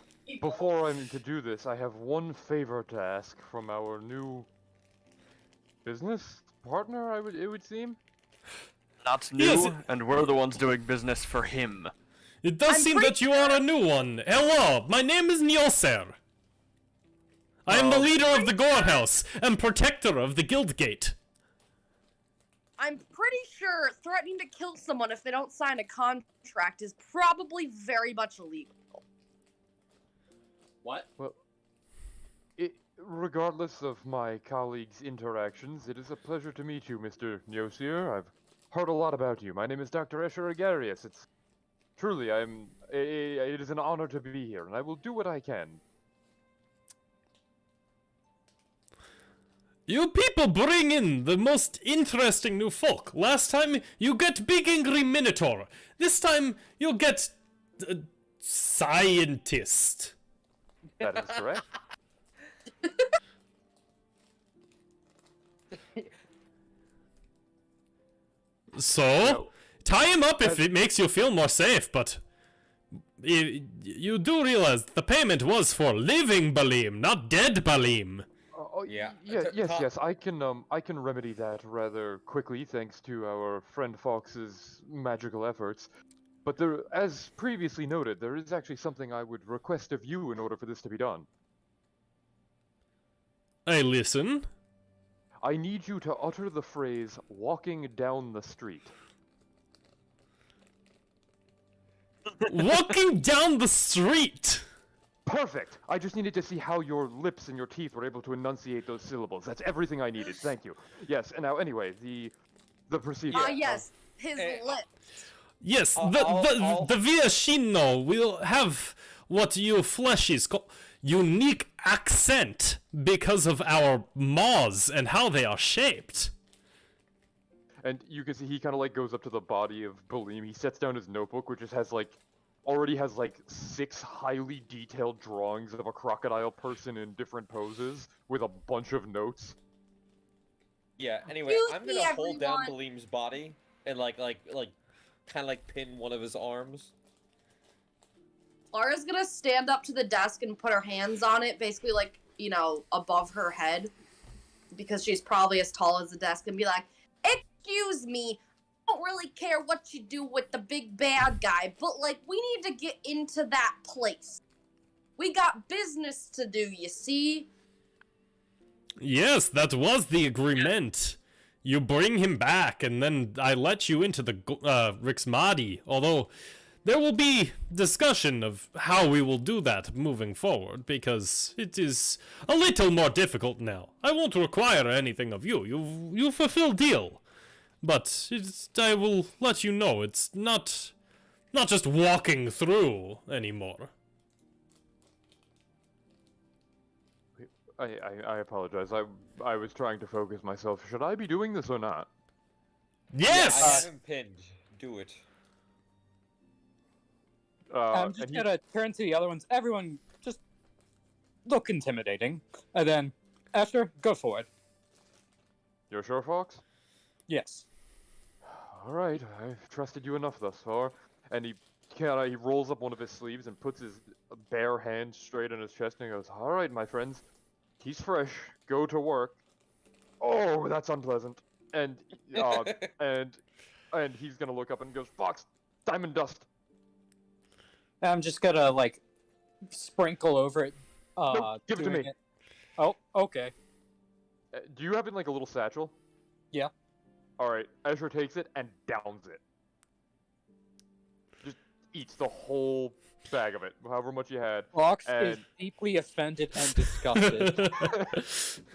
Before I'm to do this, I have one favor to ask from our new... business partner, it would seem? Not new, Yes. and we're the ones doing business for him. It does I'm seem that you are a new one. Hello, my name is Nyoser. I am the leader of the Gore House and protector of the Guild Gate. I'm pretty sure threatening to kill someone if they don't sign a contract is probably very much illegal. What? Regardless of my colleagues' interactions, it is a pleasure to meet you, Mr. Nyoser. I've heard a lot about you. My name is Dr. Escher Agarius. It's truly, it is an honor to be here, and I will do what I can. You people bring in the most interesting new folk. Last time, you get big angry minotaur. This time, you'll get... scientist. That is correct. So, tie him up if it makes you feel more safe, but... You do realize the payment was for living Balim, not dead Balim. Yeah. Yes. I can remedy that rather quickly, thanks to our friend Fox's magical efforts. But there, as previously noted, there is actually something I would request of you in order for this to be done. I listen. I need you to utter the phrase "walking down the street." Walking down the street! Perfect! I just needed to see how your lips and your teeth were able to enunciate those syllables. That's everything I needed. Thank you. Yes, and now anyway, the procedure. Yes, his lips. Yes, I'll- the Viashino will have what you fleshies call unique accent because of our maws and how they are shaped. And you can see he kind of like goes up to the body of Balim. He sets down his notebook, which just has already has 6 highly detailed drawings of a crocodile person in different poses with a bunch of notes. Yeah. Anyway, Excuse I'm me, gonna hold down everyone. Balim's body and kind of like pin one of his arms. Laura's gonna stand up to the desk and put her hands on it, basically above her head, because she's probably as tall as the desk, and be like, "Excuse me, I don't really care what you do with the big bad guy, but we need to get into that place. We got business to do, you see?" Yes, that was the agreement. You bring him back, and then I let you into the Rixmadi, although there will be discussion of how we will do that moving forward, because it is a little more difficult now. I won't require anything of you. You fulfill deal. But I will let you know it's not just walking through anymore. I apologize. I was trying to focus myself. Should I be doing this or not? Yes! Yeah, I have him pinned. Do it. I'm just and he- gonna turn to the other ones. Everyone, just look intimidating. And then, Esther, go for it. You're sure, Fox? Yes. All right, I've trusted you enough thus far. And he rolls up one of his sleeves and puts his bare hand straight on his chest and goes, "All right, my friends, he's fresh. Go to work." Oh, that's unpleasant. And and he's gonna look up and goes, "Fox, diamond dust." I'm just gonna sprinkle over it. Nope, give it to doing me. Oh, okay. Do you have it in like a little satchel? Yeah. All right, Ezra takes it and downs it. Just eats the whole bag of it, however much you had. Fox is And- deeply offended and disgusted.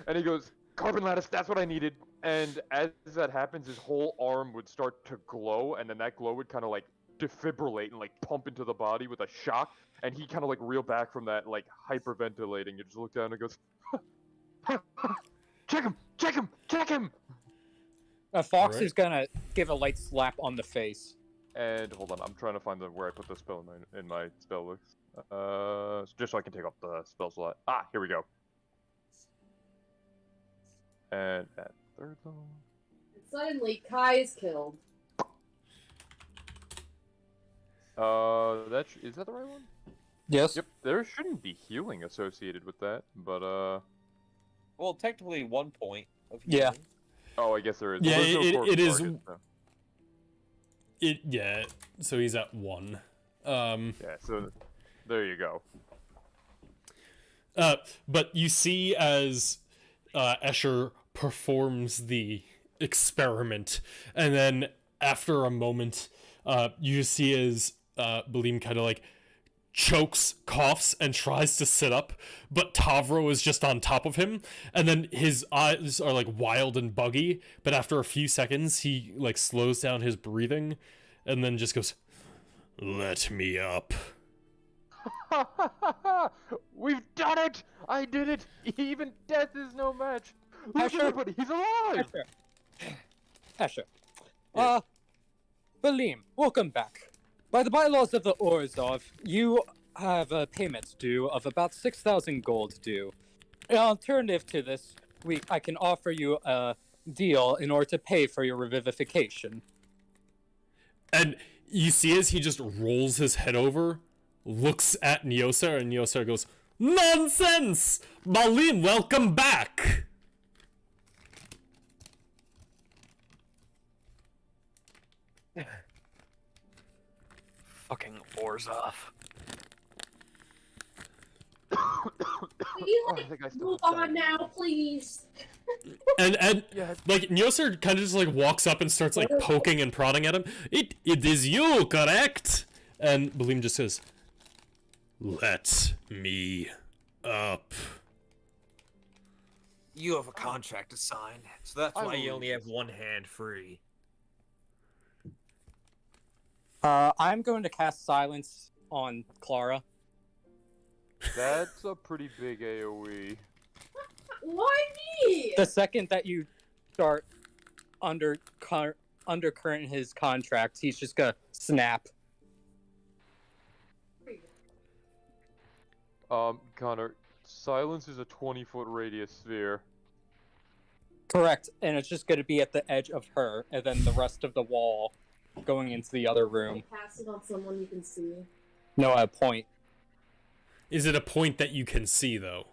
And he goes, "Carbon lattice, that's what I needed." And as that happens, his whole arm would start to glow, and then that glow would kind of defibrillate and pump into the body with a shock. And he kind of reel back from that hyperventilating. You just look down and goes, "Check him! Check him! Check him!" Fox Right. is gonna give a light slap on the face. And hold on, I'm trying to find where I put the spell in my spell list. Just so I can take off the spell slot. Ah, here we go. And at third level. Suddenly, Kai is killed. Is that the right one? Yes. Yep. There shouldn't be healing associated with that, but Well, technically 1 point of Yeah. healing. oh, I guess there is. Yeah, Well, there's no it corpse is- target, so- Yeah, so he's at 1. Yeah, so there you go. But you see as Escher performs the experiment. And then after a moment, you just see as Balim kind of like chokes, coughs, and tries to sit up, but Tavro is just on top of him, and then his eyes are like wild and buggy, but after a few seconds he like slows down his breathing and then just goes, "Let me up." We've done it! I did it! Even death is no match! Look, Asher. everybody, he's alive! Asher. Balim, welcome back. By the bylaws of the Orzhov, you have a payment due of about 6,000 gold due. An alternative to this, I can offer you a deal in order to pay for your revivification. And you see as he just rolls his head over, looks at Nyoser, and Nyoser goes, "Nonsense! Balim, welcome back!" Fucking Orzhov. We Oh, I think I still move have on time. now, please. And Yeah. like Nyoser kind of just like walks up and starts like poking and prodding at him. It is you, correct? And Balim just says, "Let me up." You have a contract to sign, so that's I why you will- only have one hand free. I'm going to cast Silence on Clara. That's a pretty big AoE. Why me? The second that you start undercurrent his contract, he's just gonna snap. Connor, silence is a 20-foot radius sphere. Correct, and it's just gonna be at the edge of her, and then the rest of the wall going into the other room. Cast it on someone you can see. No, at a point. Is it a point that you can see though?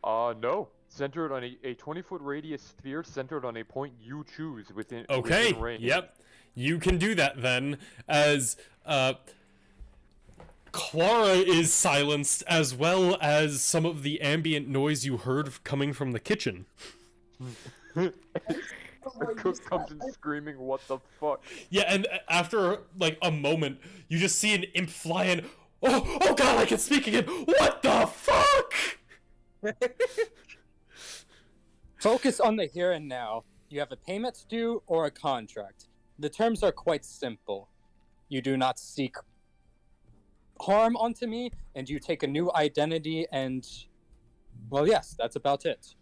No. Centered on a 20-foot radius sphere centered on a point you choose within Okay. within range. Yep. You can do that then, as Clara is silenced, as well as some of the ambient noise you heard coming from the kitchen. The cook comes in screaming, "What the fuck?" Yeah, and after like a moment, you just see an imp fly in. Oh god, I can speak again. What the fuck? Focus on the here and now. You have a payment due or a contract. The terms are quite simple. You do not seek harm onto me, and you take a new identity, and well, yes, that's about it.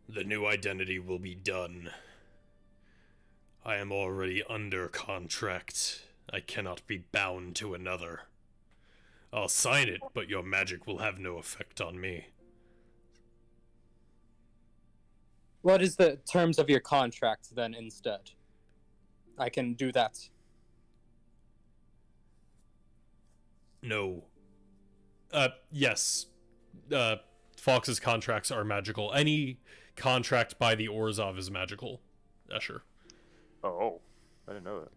The new identity will be done. I am already under contract. I cannot be bound to another. I'll sign it, but your magic will have no effect on me. What is the terms of your contract then instead? I can do that. No. Yes. Fox's contracts are magical. Any contract by the Orzhov is magical. Escher. Oh, I didn't know that.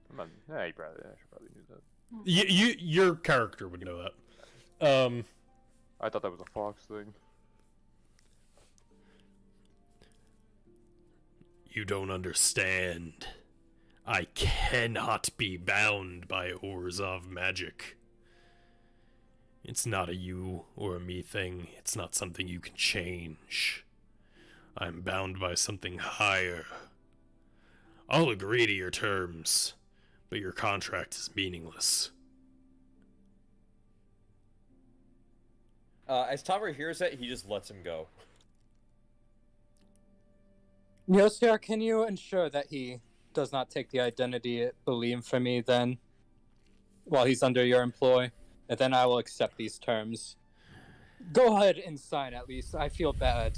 Come on. Yeah, I should probably knew that. Your character would know that. I thought that was a Fox thing. You don't understand. I cannot be bound by Orzhov magic. It's not a you or a me thing. It's not something you can change. I'm bound by something higher. I'll agree to your terms, but your contract is meaningless. As Tavra hears that, he just lets him go. Nyoser, can you ensure that he does not take the identity Balim from me then, while he's under your employ? And then I will accept these terms. Go ahead and sign at least. I feel bad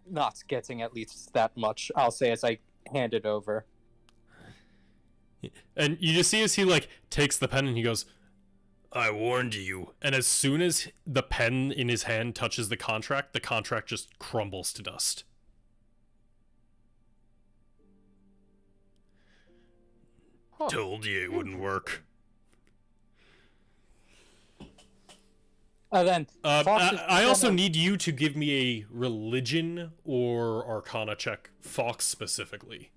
not getting at least that much, I'll say, as I hand it over. And you just see as he, like, takes the pen and he goes, I warned you. And as soon as the pen in his hand touches the contract just crumbles to dust. Huh. Told you it wouldn't work. Then Fox is I also gonna- need you to give me a religion or arcana check, Fox specifically.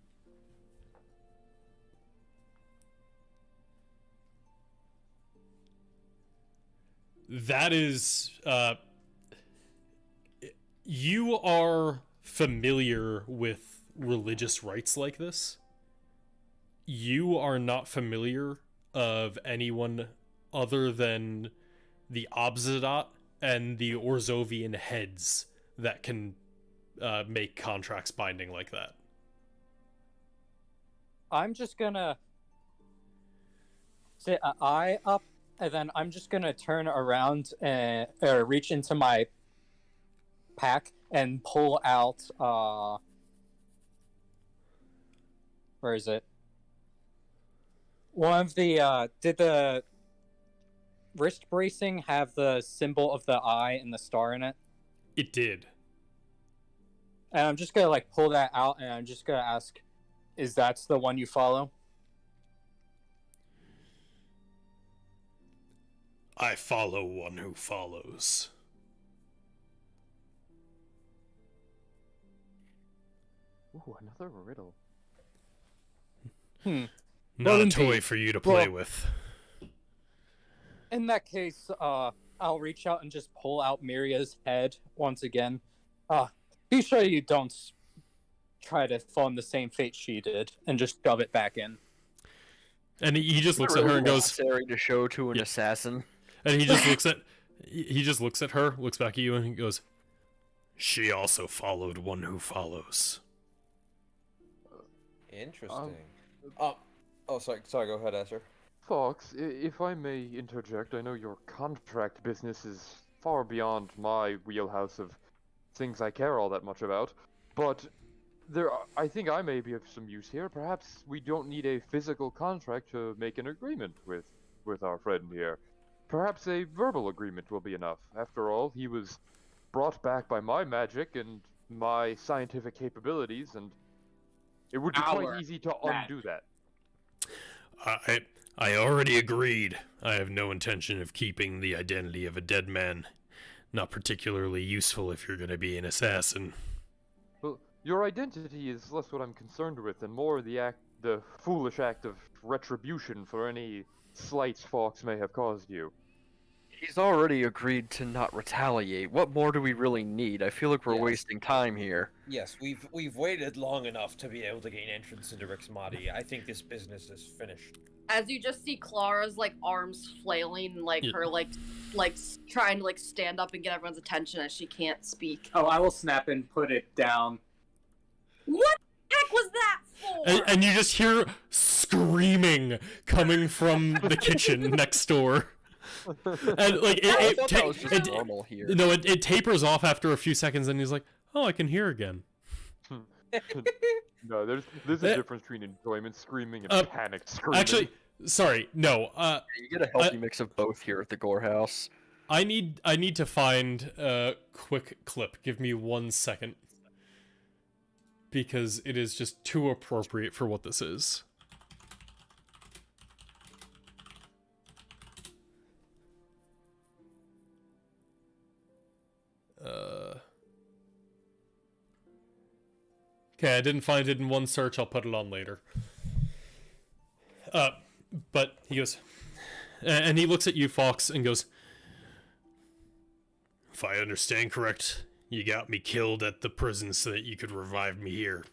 That is, you are familiar with religious rites like this. You are not familiar of anyone other than the Obsidat and the Orzovian heads that can make contracts binding like that. I'm just gonna sit an eye up, and then I'm just gonna turn around and reach into my pack and pull out. Where is it? One of the did the wrist bracing have the symbol of the eye and the star in it? It did. And I'm just gonna like pull that out, and I'm just gonna ask, "Is that the one you follow?" I follow one who follows. Ooh, another riddle. Hmm. Not Well, a toy indeed. for you to play Well- with. In that case, I'll reach out and just pull out Miria's head once again. Be sure you don't try to fall in the same fate she did, and just shove it back in. And he just looks Not at her really and goes, necessary to show to an Yeah. assassin. and he just looks at her, looks back at you, and he goes, "She also followed one who follows." Interesting. Oh, sorry. Go ahead, Esther. Fox, if I may interject, I know your contract business is far beyond my wheelhouse of things I care all that much about, but I think I may be of some use here. Perhaps we don't need a physical contract to make an agreement with our friend here. Perhaps a verbal agreement will be enough. After all, he was brought back by my magic and my scientific capabilities, and it would be Our quite easy to undo that. I already agreed. I have no intention of keeping the identity of a dead man. Not particularly useful if you're going to be an assassin. Well, your identity is less what I'm concerned with, and more the foolish act of retribution for any slights Fox may have caused you. He's already agreed to not retaliate. What more do we really need? I feel like we're Yes. wasting time here. Yes, we've waited long enough to be able to gain entrance into Rixmati. I think this business is finished. As you just see Clara's like arms flailing, like Yeah. her like trying to like stand up and get everyone's attention as she can't speak. Oh, I will snap and put it down. What the heck was that for? And you just hear screaming coming from the kitchen next door. And like I thought that was just normal here. it tapers off after a few seconds, and he's like, "Oh, I can hear again." No, there's a difference between enjoyment screaming and panic screaming. Actually, sorry, no. You get a healthy mix of both here at the Gore House. I need to find a quick clip. Give me 1 second, because it is just too appropriate for what this is. Okay, I didn't find it in one search. I'll put it on later. But he goes, and he looks at you, Fox, and goes, "If I understand correct, you got me killed at the prison so that you could revive me here.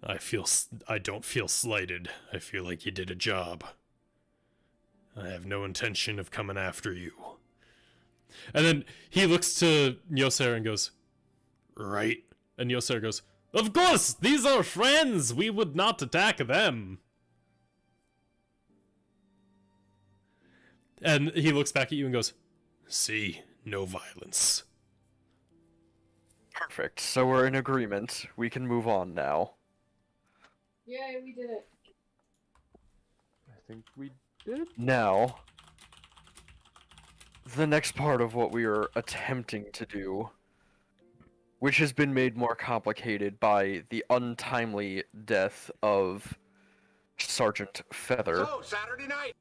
I don't feel slighted. I feel like you did a job. I have no intention of coming after you." And then he looks to Nyoser and goes, "Right?" And Nyoser goes, "Of course! These are friends! We would not attack them!" And he looks back at you and goes, "See, no violence." Perfect. So we're in agreement. We can move on now. Yay, we did it. I think we did. Now, the next part of what we are attempting to do, which has been made more complicated by the untimely death of Sergeant Feather. So, Saturday night.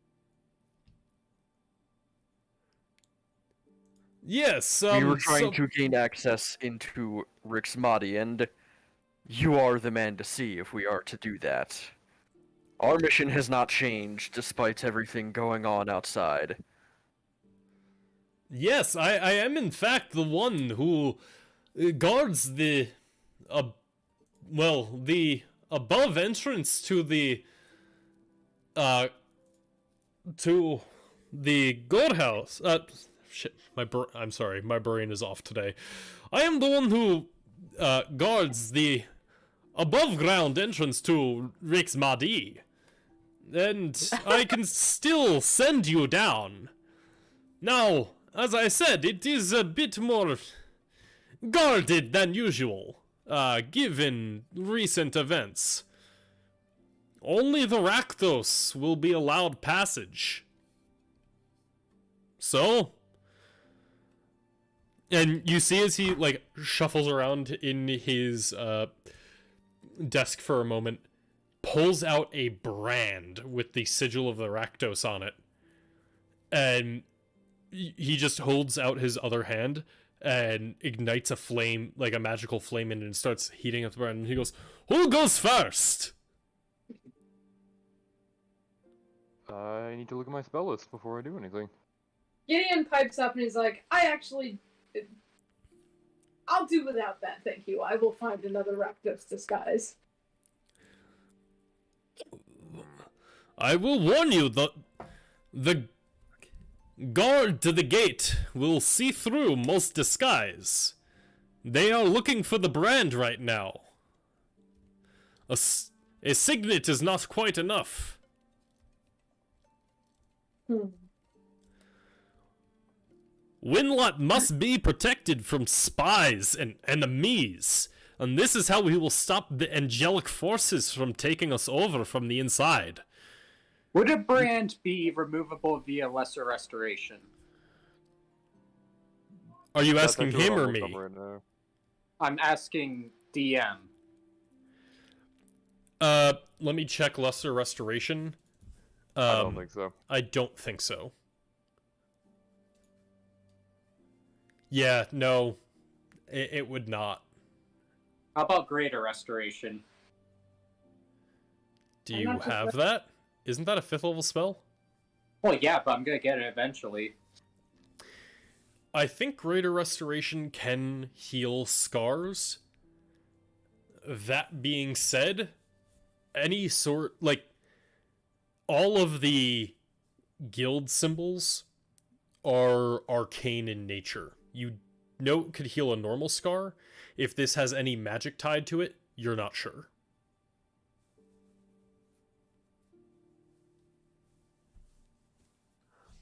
Yes, We were trying so- to gain access into Rixmati, and you are the man to see if we are to do that. Our mission has not changed despite everything going on outside. Yes, I am in fact the one who guards the, the above entrance to the Gore House. Shit, I'm sorry, my brain is off today. I am the one who guards the above ground entrance to Rixmadi, and I can still send you down. Now, as I said, it is a bit more guarded than usual, given recent events. Only the Rakdos will be allowed passage. So? And you see as he, like, shuffles around in his, desk for a moment, pulls out a brand with the sigil of the Rakdos on it, and he just holds out his other hand and ignites a flame, like a magical flame, in it, and starts heating up the brand, and he goes, "Who goes first?" I need to look at my spell list before I do anything. Gideon pipes up and he's like, I'll do without that, thank you. I will find another Rakdos disguise. I will warn you, the guard to the gate will see through most disguise. They are looking for the brand right now. A signet is not quite enough. Winlot must be protected from spies and enemies, and this is how we will stop the angelic forces from taking us over from the inside. Would a brand be removable via lesser restoration? Are you That's asking actually him what or I'm me? looking up right now. I'm asking DM. Let me check lesser restoration. I don't think so. I don't think so. Yeah, no, it would not. How about greater restoration? Do I'm you not sure have what- that? Isn't that a 5th level spell? Well, yeah, but I'm gonna get it eventually. I think greater restoration can heal scars. That being said, any sort, like, all of the guild symbols are arcane in nature. You know it could heal a normal scar. If this has any magic tied to it, you're not sure.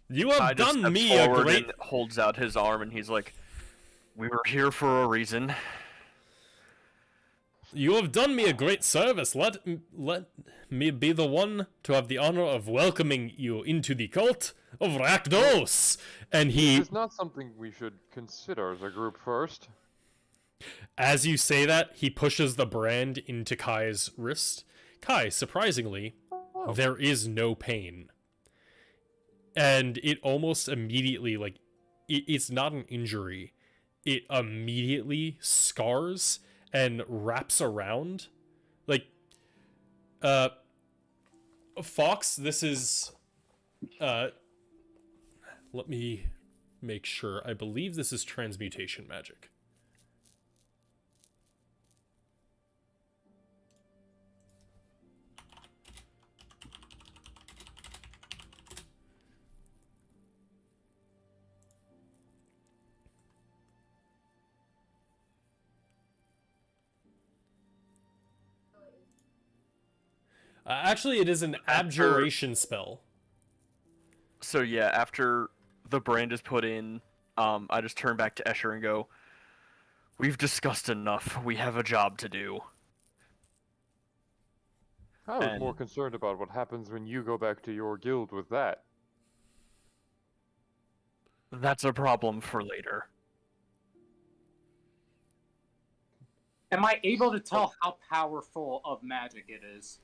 You I have just done steps me a forward great... and holds out his arm, and he's like, "We were here for a reason." You have done me a great service. Let me be the one to have the honor of welcoming you into the cult of Rakdos. And he, It's not something we should consider as a group first. as you say that, he pushes the brand into Kai's wrist. Kai, surprisingly, there is no pain. And it almost immediately, like, it's not an injury. It immediately scars and wraps around. Like, Fox, this is, let me make sure. I believe this is transmutation magic. Actually, it is an abjuration spell. So yeah, after the brand is put in, I just turn back to Escher and go, "We've discussed enough. We have a job to do." I was And- more concerned about what happens when you go back to your guild with that. That's a problem for later. Am I able to tell how powerful of magic it is?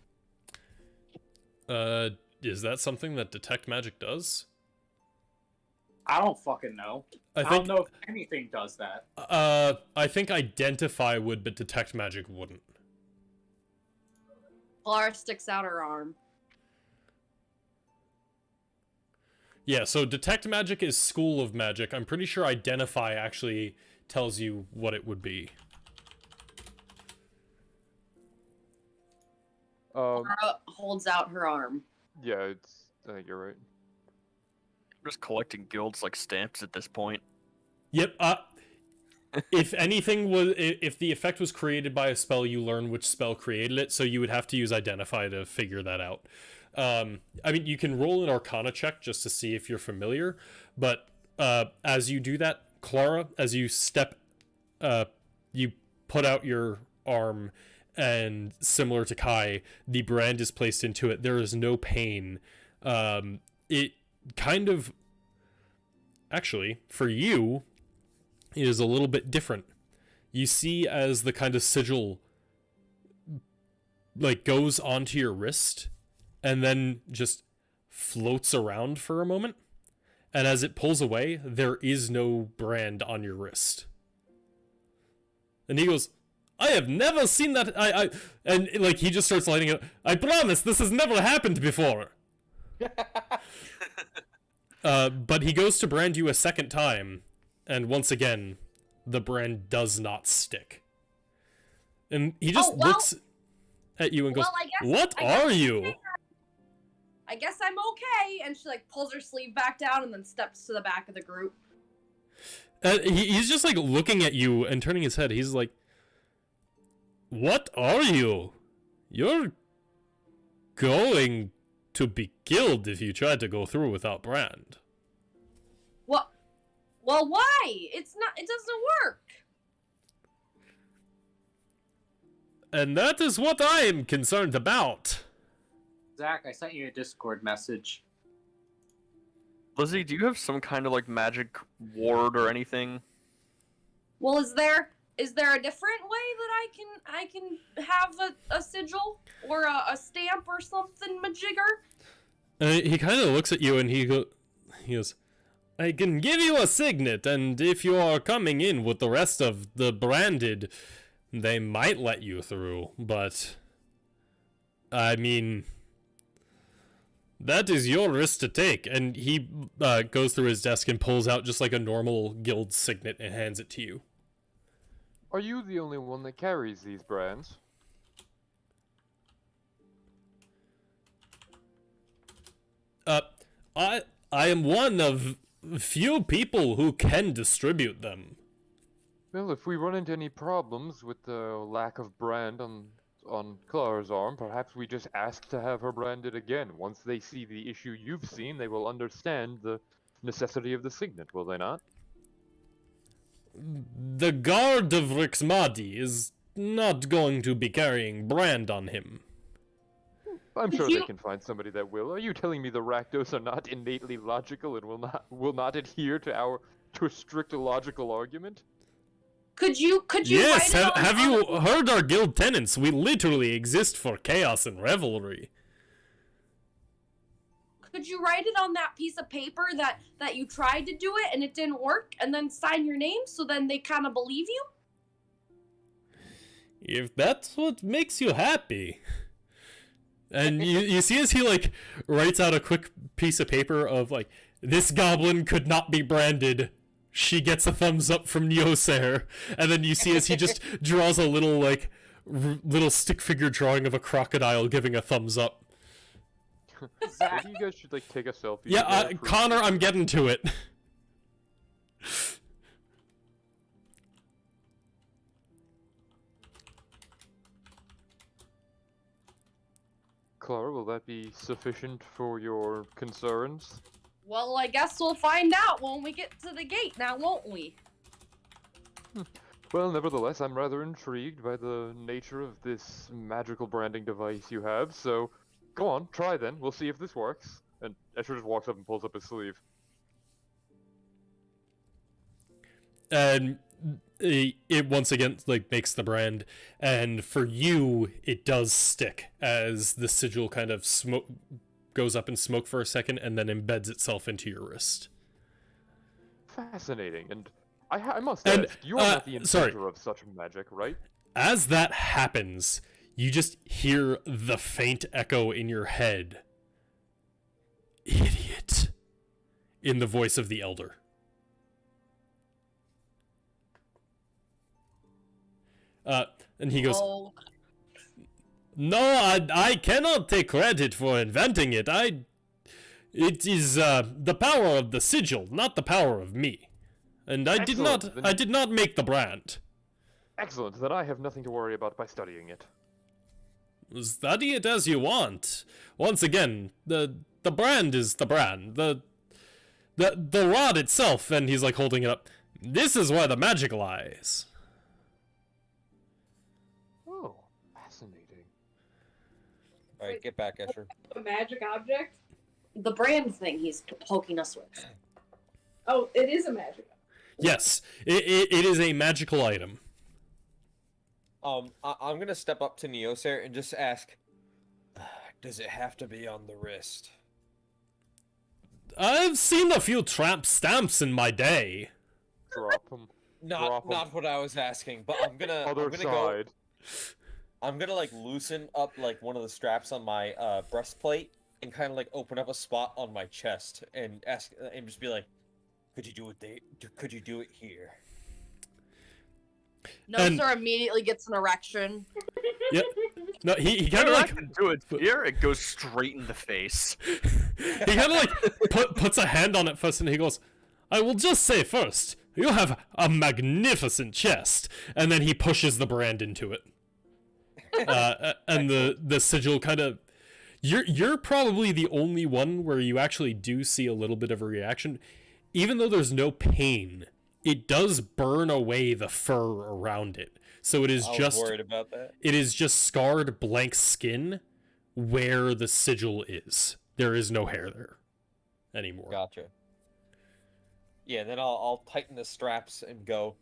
Is that something that detect magic does? I don't fucking know. I don't know if anything does that. I think identify would, but detect magic wouldn't. Clara sticks out her arm. Yeah, so detect magic is school of magic. I'm pretty sure identify actually tells you what it would be. Clara holds out her arm. Yeah, I think you're right. Just collecting guilds like stamps at this point. Yep. If anything if the effect was created by a spell, you learn which spell created it, so you would have to use identify to figure that out. I mean, you can roll an Arcana check just to see if you're familiar, but as you do that, Clara, as you step, you put out your arm, and similar to Kai, the brand is placed into it. There is no pain. It kind of, actually, for you, it is a little bit different. You see as the kind of sigil like goes onto your wrist and then just floats around for a moment, and as it pulls away, there is no brand on your wrist. And he goes, I have never seen that. And like he just starts lighting it. I promise this has never happened before. But he goes to brand you a second time, and once again, the brand does not stick. And he just looks at you and goes, "What are you?" I guess I'm okay. And she like pulls her sleeve back down and then steps to the back of the group. He's just like looking at you and turning his head. He's like, "What are you? You're going to be killed if you try to go through without brand." What? Well, why? It doesn't work. And that is what I am concerned about. Zach, I sent you a Discord message. Lizzie, do you have some kind of like magic ward or anything? Well, is there a different way that I can have a sigil or a stamp or something, majigger? He kind of looks at you and he goes, I can give you a signet, and if you are coming in with the rest of the branded, they might let you through, but I mean, that is your risk to take. And he goes through his desk and pulls out just like a normal guild signet and hands it to you. Are you the only one that carries these brands? I am one of few people who can distribute them. Well, if we run into any problems with the lack of brand on Clara's arm, perhaps we just ask to have her branded again. Once they see the issue you've seen, they will understand the necessity of the signet, will they not? The guard of Rixmadi is not going to be carrying brand on him. I'm sure they can find somebody that will. Are you telling me the Rakdos are not innately logical and will not adhere to a strict logical argument? Could you Yes, write it on, have you heard our guild tenants? We literally exist for chaos and revelry. Could you write it on that piece of paper that you tried to do it and it didn't work, and then sign your name so then they kind of believe you? If that's what makes you happy. And you see as he like writes out a quick piece of paper of like, this goblin could not be branded. She gets a thumbs up from Nyoser. And then you see as he just draws a little like little stick figure drawing of a crocodile giving a thumbs up. Maybe you guys should like take a selfie. Yeah, Connor, I'm getting to it. Clara, will that be sufficient for your concerns? Well, I guess we'll find out when we get to the gate now, won't we? Well, nevertheless, I'm rather intrigued by the nature of this magical branding device you have, so go on, try then. We'll see if this works. And Escher just walks up and pulls up his sleeve. And it once again like makes the brand, and for you it does stick as the sigil kind of goes up in smoke for a second and then embeds itself into your wrist. fascinating. And I must And, ask, you are not the sorry. inventor of such magic, right? As that happens, you just hear the faint echo in your head. Idiot. In the voice of the elder. And he goes, Oh, No, I cannot take credit for inventing it. It is the power of the sigil, not the power of me. And I Excellent. did not make the brand. Excellent, then I have nothing to worry about by studying it. Study it as you want. Once again, the brand is the brand. The rod itself, and he's like holding it up. This is where the magic lies. Oh, fascinating. All right, get back, Escher. A magic object? the brand thing he's poking us with. Oh, it is a magic. Yes, it is a magical item. I'm gonna step up to Nyoser and just ask, does it have to be on the wrist? I've seen a few tramp stamps in my day. Drop him. Not what I was asking, but I'm gonna I'm gonna like loosen up like one of the straps on my breastplate and kind of like open up a spot on my chest and ask and just be like, could you do it there? Could you do it here? Nyoser immediately gets an erection. Yep. No, he kind of I like can do it here. It goes straight in the face. he kind of like puts a hand on it first, and he goes, "I will just say first, you have a magnificent chest," and then he pushes the brand into it, and the sigil kind of. You're probably the only one where you actually do see a little bit of a reaction, even though there's no pain. It does burn away the fur around it, so it is I was just worried about that. it is just scarred blank skin where the sigil is. There is no hair there anymore. Gotcha. Yeah, then I'll tighten the straps and go.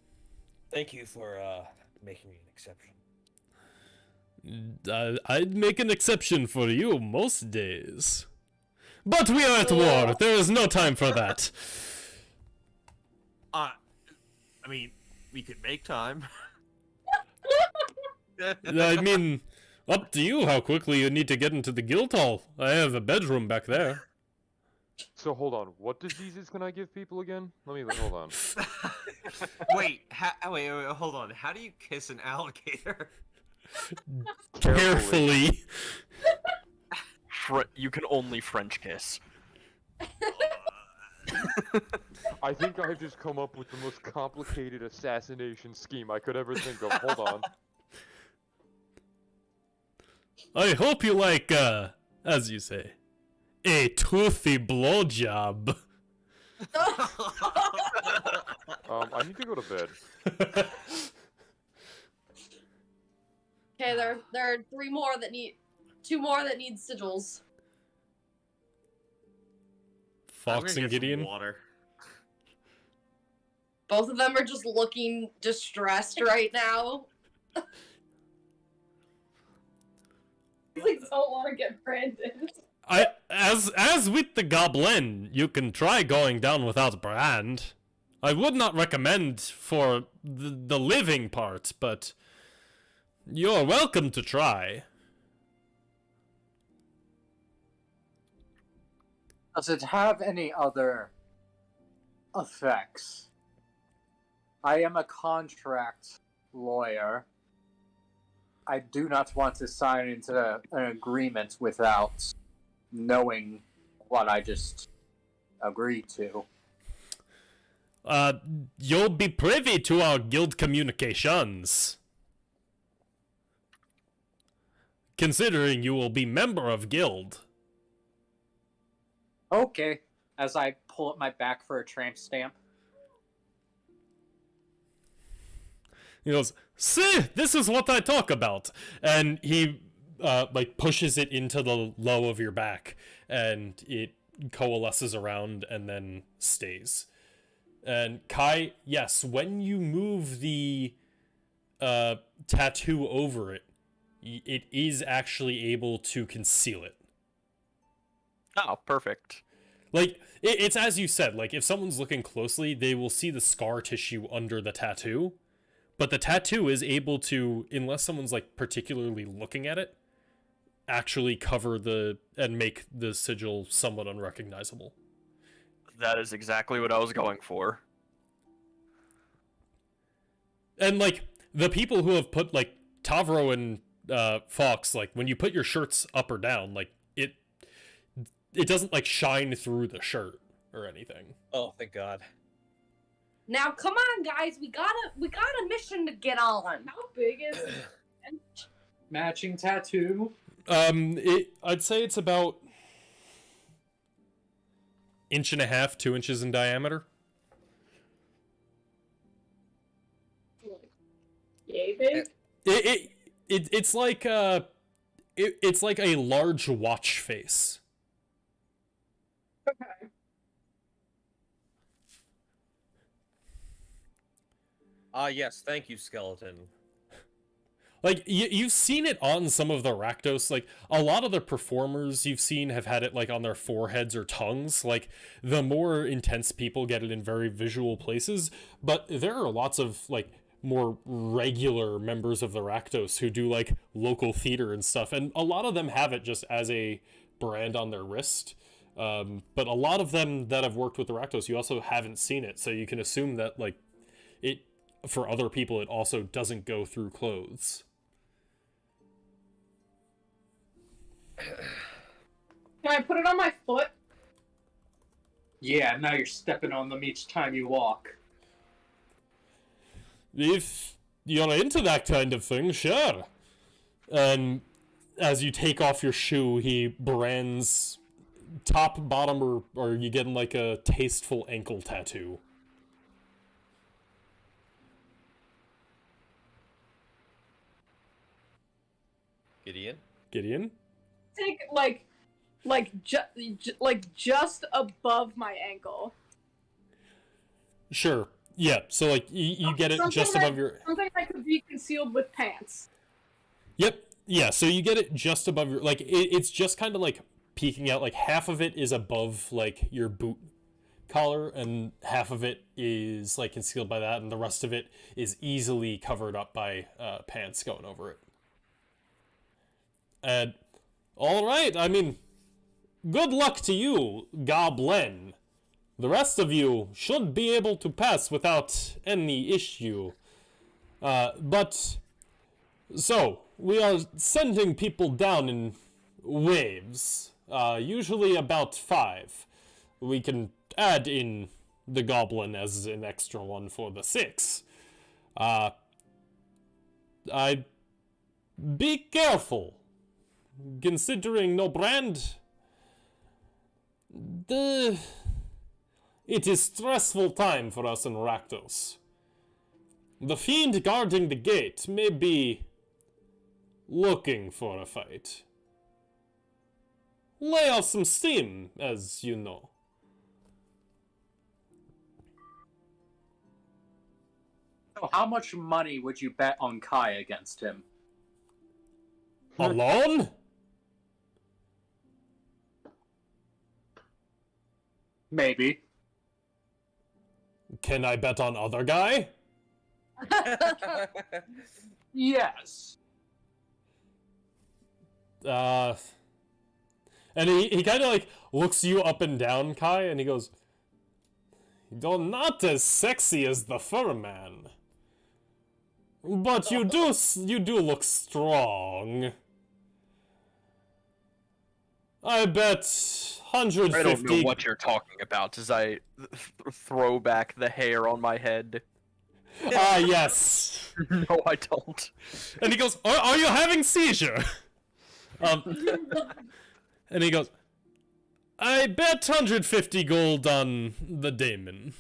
Thank you for making me an exception. I'd make an exception for you most days. But we are at war. There is no time for that. I mean, we could make time. I mean, up to you how quickly you need to get into the guild hall. I have a bedroom back there. So hold on, what diseases can I give people again? Hold on. Wait, hold on. How do you kiss an alligator? Carefully. You can only French kiss. I think I've just come up with the most complicated assassination scheme I could ever think of. Hold on. I hope you like, as you say, a toothy blowjob. I need to go to bed. Okay, there are two more that need sigils. I'm Fox gonna and get some Gideon. water. Both of them are just looking distressed right now. Please don't want to get branded. As with the goblin, you can try going down without brand. I would not recommend for the living part, but you're welcome to try. Does it have any other effects? I am a contract lawyer. I do not want to sign into an agreement without knowing what I just agreed to. You'll be privy to our guild communications. Considering you will be member of guild. Okay. As I pull up my back for a tramp stamp. He goes, "See, this is what I talk about." And he, like, pushes it into the low of your back, and it coalesces around and then stays. And Kai, yes, when you move the tattoo over it, it is actually able to conceal it. Oh, perfect. Like, it's as you said, like, if someone's looking closely, they will see the scar tissue under the tattoo, but the tattoo is able to, unless someone's, like, particularly looking at it, actually cover and make the sigil somewhat unrecognizable. That is exactly what I was going for. And, like, the people who have put, like, Tavro and Fox, like, when you put your shirts up or down, like, it doesn't, like, shine through the shirt or anything. Oh, thank God. Now, come on, guys. We got a mission to get on. How big is Matching tattoo. I'd say it's about 1.5 to 2 inches in diameter. yay big? It's like it's like a large watch face. Okay. Yes, thank you, skeleton. Like, you've seen it on some of the Rakdos. Like, a lot of the performers you've seen have had it, like, on their foreheads or tongues. Like, the more intense people get it in very visual places. But there are lots of, like, more regular members of the Rakdos who do, like, local theater and stuff. And a lot of them have it just as a brand on their wrist. But a lot of them that have worked with the Rakdos, you also haven't seen it. So you can assume that, like, it, for other people, it also doesn't go through clothes. Can I put it on my foot? Yeah, now you're stepping on them each time you walk. If you're into that kind of thing, sure. And as you take off your shoe, he brands top, bottom, or you get like a tasteful ankle tattoo. Gideon? Take just above my ankle. Sure. Yeah. So like you get it Something just above your. Something that could be concealed with pants. Yep. Yeah. So you get it just above your, like, it's just kind of like peeking out. Like, half of it is above like your boot collar, and half of it is like concealed by that, and the rest of it is easily covered up by pants going over it. And all right, I mean, good luck to you, Goblin. The rest of you should be able to pass without any issue. But so we are sending people down in waves, usually about 5. We can add in the Goblin as an extra one for the 6. I'd be careful. Considering no brand, it is stressful time for us in Rakdos. The fiend guarding the gate may be looking for a fight. Lay off some steam, as you know. So how much money would you bet on Kai against him? Alone? Maybe. Can I bet on other guy? Yes. And he kind of like looks you up and down, Kai, and he goes, "You're not as sexy as the fur man, but you do look strong. I bet 150." I don't know what you're talking about as I throw back the hair on my head. Ah, yes. No, I don't. And he goes, are you having seizure? And he goes, I bet 150 gold on the daemon.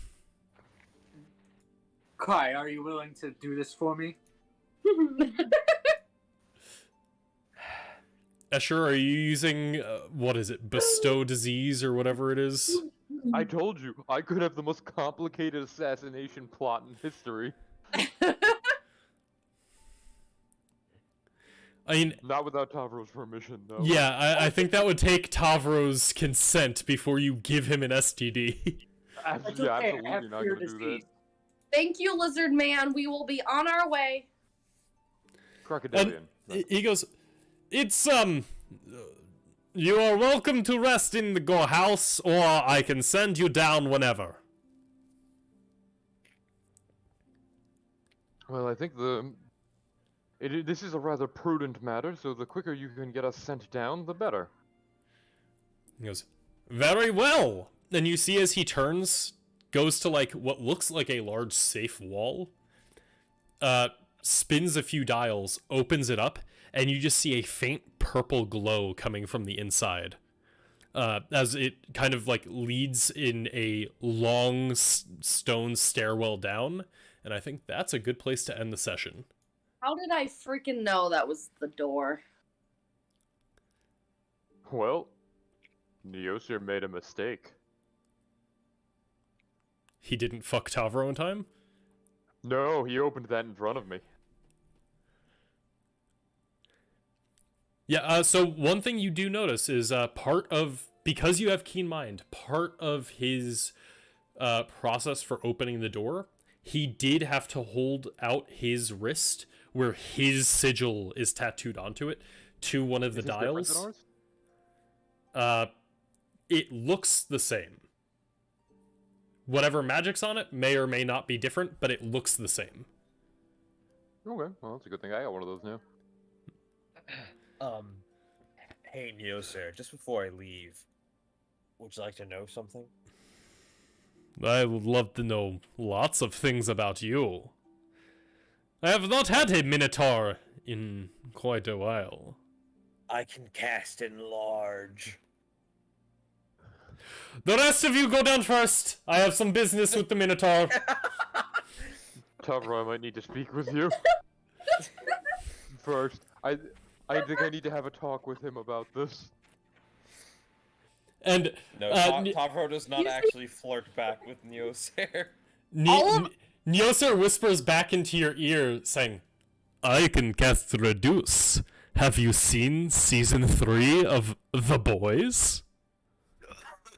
Kai, are you willing to do this for me? Escher, are you using, what is it, bestow disease or whatever it is? I told you, I could have the most complicated assassination plot in history. I mean, Not without Tavro's permission, though. yeah, I think that would take Tavro's consent before you give him an STD. That's Yeah, okay, I absolutely have not fear gonna do that. disease. Thank you, Lizard Man. We will be on our way. Crocodilian. He goes, it's, you are welcome to rest in the Gore House, or I can send you down whenever. Well, I think this is a rather prudent matter, so the quicker you can get us sent down, the better. He goes, very well. And you see as he turns, goes to like what looks like a large safe wall, spins a few dials, opens it up, and you just see a faint purple glow coming from the inside. As it kind of like leads in a long stone stairwell down, and I think that's a good place to end the session. How did I freaking know that was the door? Well, Nyoser made a mistake. He didn't fuck Tavro in time? No, he opened that in front of me. Yeah, so one thing you do notice is because you have keen mind, part of his process for opening the door, he did have to hold out his wrist where his sigil is tattooed onto it to one of the Is this different dials. than ours? It looks the same. Whatever magic's on it may or may not be different, but it looks the same. Okay, well, that's a good thing I got one of those now. Hey, Nyoser, just before I leave, would you like to know something? I would love to know lots of things about you. I have not had a Minotaur in quite a while. I can cast enlarge. The rest of you go down first. I have some business with the Minotaur. Tavro, I might need to speak with you. First, I think I need to have a talk with him about this. And No, Tavro does not actually flirt back with Nyoser. Nyoser whispers back into your ear, saying, I can cast Reduce. Have you seen season 3 of The Boys?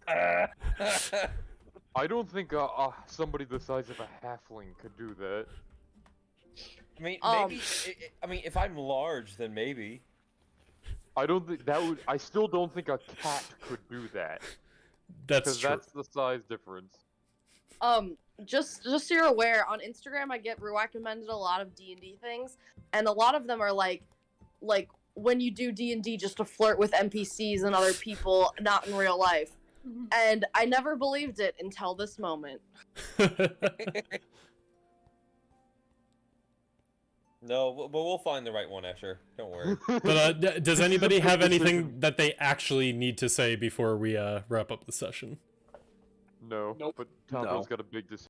I don't think somebody the size of a halfling could do that. I mean, maybe. I mean, if I'm large, then maybe. I don't think that would. I still don't think a cat could do that. That's true. That's the size difference. Just so you're aware, on Instagram I get recommended a lot of D&D things, and a lot of them are like when you do D&D just to flirt with NPCs and other people, not in real life. And I never believed it until this moment. No, but we'll find the right one, Escher. Don't worry. But does anybody have anything that they actually need to say before we wrap up the session? No, Nope. but Tavro's got a big decision.